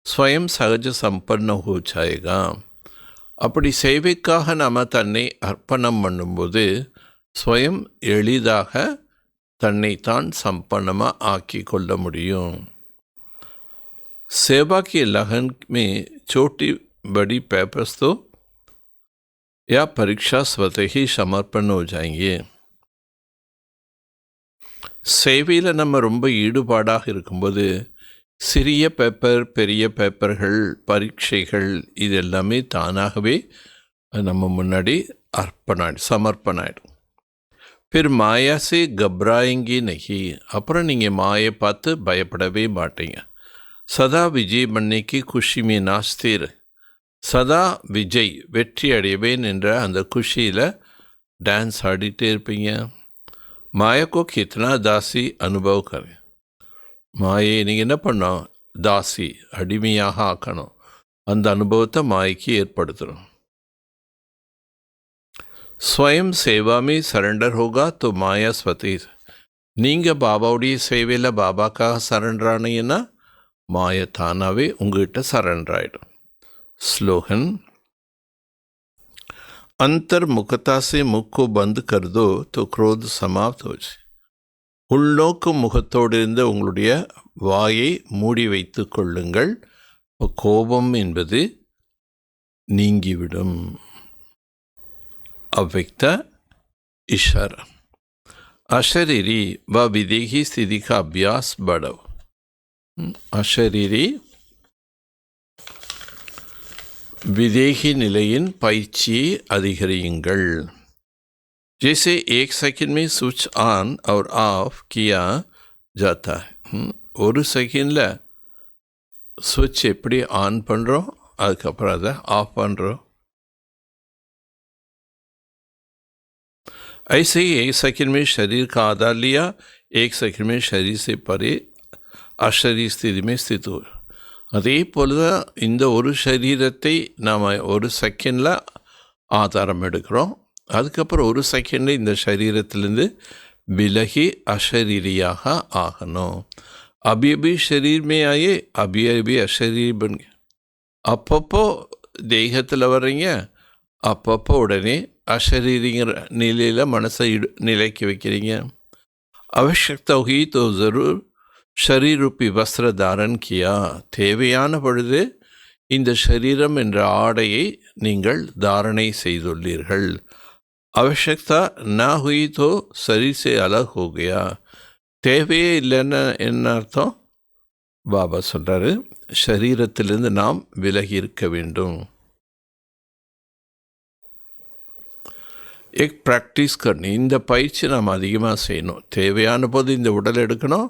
स्वयं सहज संपन्न हो जाएगा. அப்படி சேவைக்காக நாம் தன்னை அர்ப்பணம் பண்ணும்போது ஸ்வயம் எளிதாக தன்னைத்தான் சம்பன்னமாக ஆக்கி கொள்ள முடியும். सेवा की लगन में छोटी बड़ी पेपर्स तो या परीक्षा स्वतः ही समर्पण हो जाएंगे. சேவையில் நம்ம ரொம்ப ஈடுபாடாக இருக்கும்போது சிறிய பேப்பர், பெரிய பேப்பர்கள், பரீட்சைகள் இது எல்லாமே தானாகவே நம்ம முன்னாடி சமர்ப்பணாயிடும். फिर माया से घबराएंगे नहीं. அப்புறம் நீங்கள் மாயை பார்த்து பயப்படவே மாட்டீங்க. சதா விஜய் பண்ணே की खुशी में नाचते रहे. சதா விஜய், வெற்றி அடைவேன் என்ற அந்த குஷியில் டான்ஸ் ஆடிட்டே இருப்பீங்க. மாயக்கோ கித்னா தாசி அனுபவம் கரு. மாயை நீங்கள் என்ன பண்ணோம்? தாசி, அடிமையாக ஆக்கணும். அந்த அனுபவத்தை மாய்க்கு ஏற்படுத்தணும். ஸ்வயம் சேவாமே சரண்டர் ஹோகா தோ மாயா ஸ்வதி. நீங்கள் பாபாவுடைய சேவையில் பாபாக்காக சரண்டர் ஆனீங்கன்னா மாய தானாகவே உங்ககிட்ட சரண்டர் ஆகிடும். ஸ்லோகன். अंतर्मुखता से मुख को बंद कर दो तो क्रोध समाप्त हो जाए. உள்நோக்கும் முகத்தோடு இருந்த உங்களுடைய வாயை மூடி வைத்து கொள்ளுங்கள். கோபம் என்பது நீங்கிவிடும். अव्यक्त इशारा. अशरीरी व विदेही स्थिति का अभ्यास बढ़ाओ. अशरीरी विदेही நிலையின் பயிற்சியை அதிகரியுங்கள். जैसे एक सेकंड में स्विच ऑन और ऑफ किया जाता है. ஒரு செகண்டில் ஸ்விட்ச் எப்படி ஆன் பண்ணுறோம், அதுக்கப்புறம் அதை ஆஃப் பண்ணுறோம். ऐसे ही एक सेकंड में शरीर का आधार लिया, एक सेकंड में शरीर से परे अशरीर स्थिति में स्थित हो. அதே போல் தான் இந்த ஒரு சரீரத்தை நாம் ஒரு செகண்டில் ஆதாரம் எடுக்கிறோம். அதுக்கப்புறம் ஒரு செகண்டில் இந்த சரீரத்திலேருந்து விலகி அஷரீரியாக ஆகணும். अभी अभी शरीर में आए, अभी अभी अशरीर बन गए. அப்பப்போ தேகத்தில் வர்றீங்க, அப்பப்போ உடனே அஷரீரிங்கிற நிலையில் மனசை நிலைக்கு வைக்கிறீங்க. आवश्यकता हुई तो ज़रूर शरीर रूपी वस्त्र धारण किया. தேவையான பொழுது இந்த சரீரம் என்ற ஆடையை நீங்கள் தாரணை செய்துள்ளீர்கள். आवश्यकता ना हुई तो शरीर से अलग हो गया. தேவையே இல்லைன்னு என்ன அர்த்தம்? பாபா சொல்கிறாரு, சரீரத்திலிருந்து நாம் விலகி இருக்க வேண்டும். एक ப்ராக்டிஸ் करनी. இந்த பயிற்சி நாம் அதிகமாக செய்யணும். தேவையான போது இந்த உடல் எடுக்கணும்,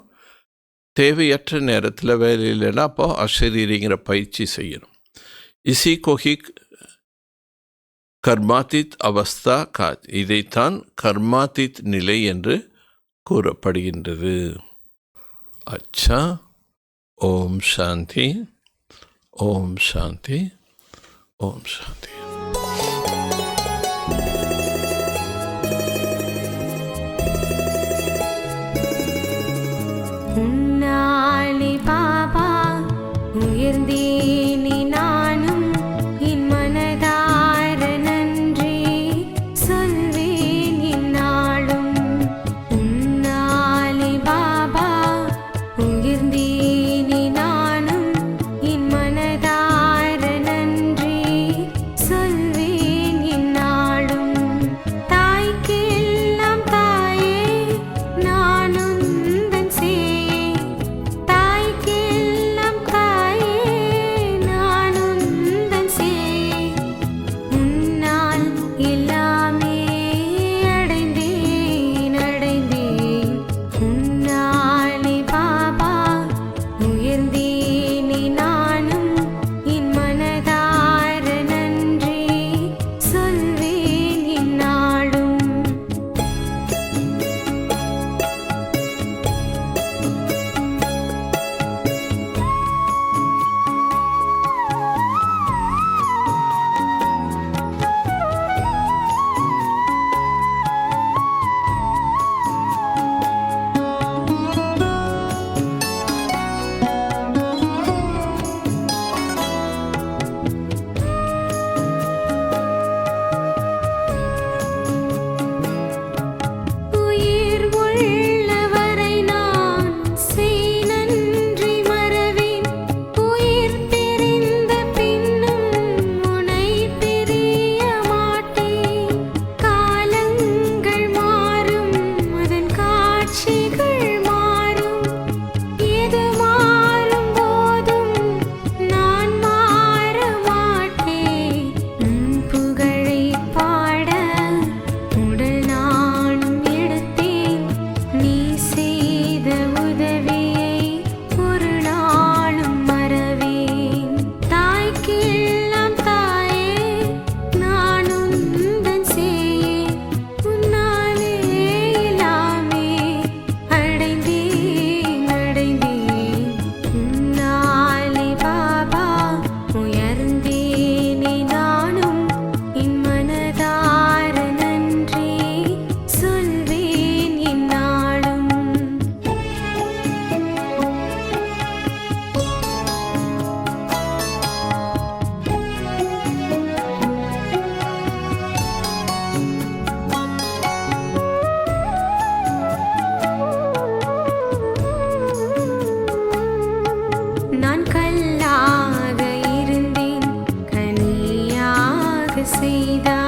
தேவையற்ற நேரத்தில் வேலை இல்லைன்னா அப்போ அஷரீரிங்கிற பயிற்சி செய்யணும். இசி கோஹி கர்மாதித் அவஸ்தா காத். இதைத்தான் கர்மாதித் நிலை என்று கூறப்படுகின்றது. அச்சா. ஓம் சாந்தி, ஓம் சாந்தி, ஓம் சாந்தி. உன்னாலே பாபா உயர்ந்தேனே நானும் என் மனதார நன்றி சொல்வேன் என்னாலும். உன்னாலே பாபா உயர்ந்தேனே நானும் என் மனதார நன்றி செய்தாய்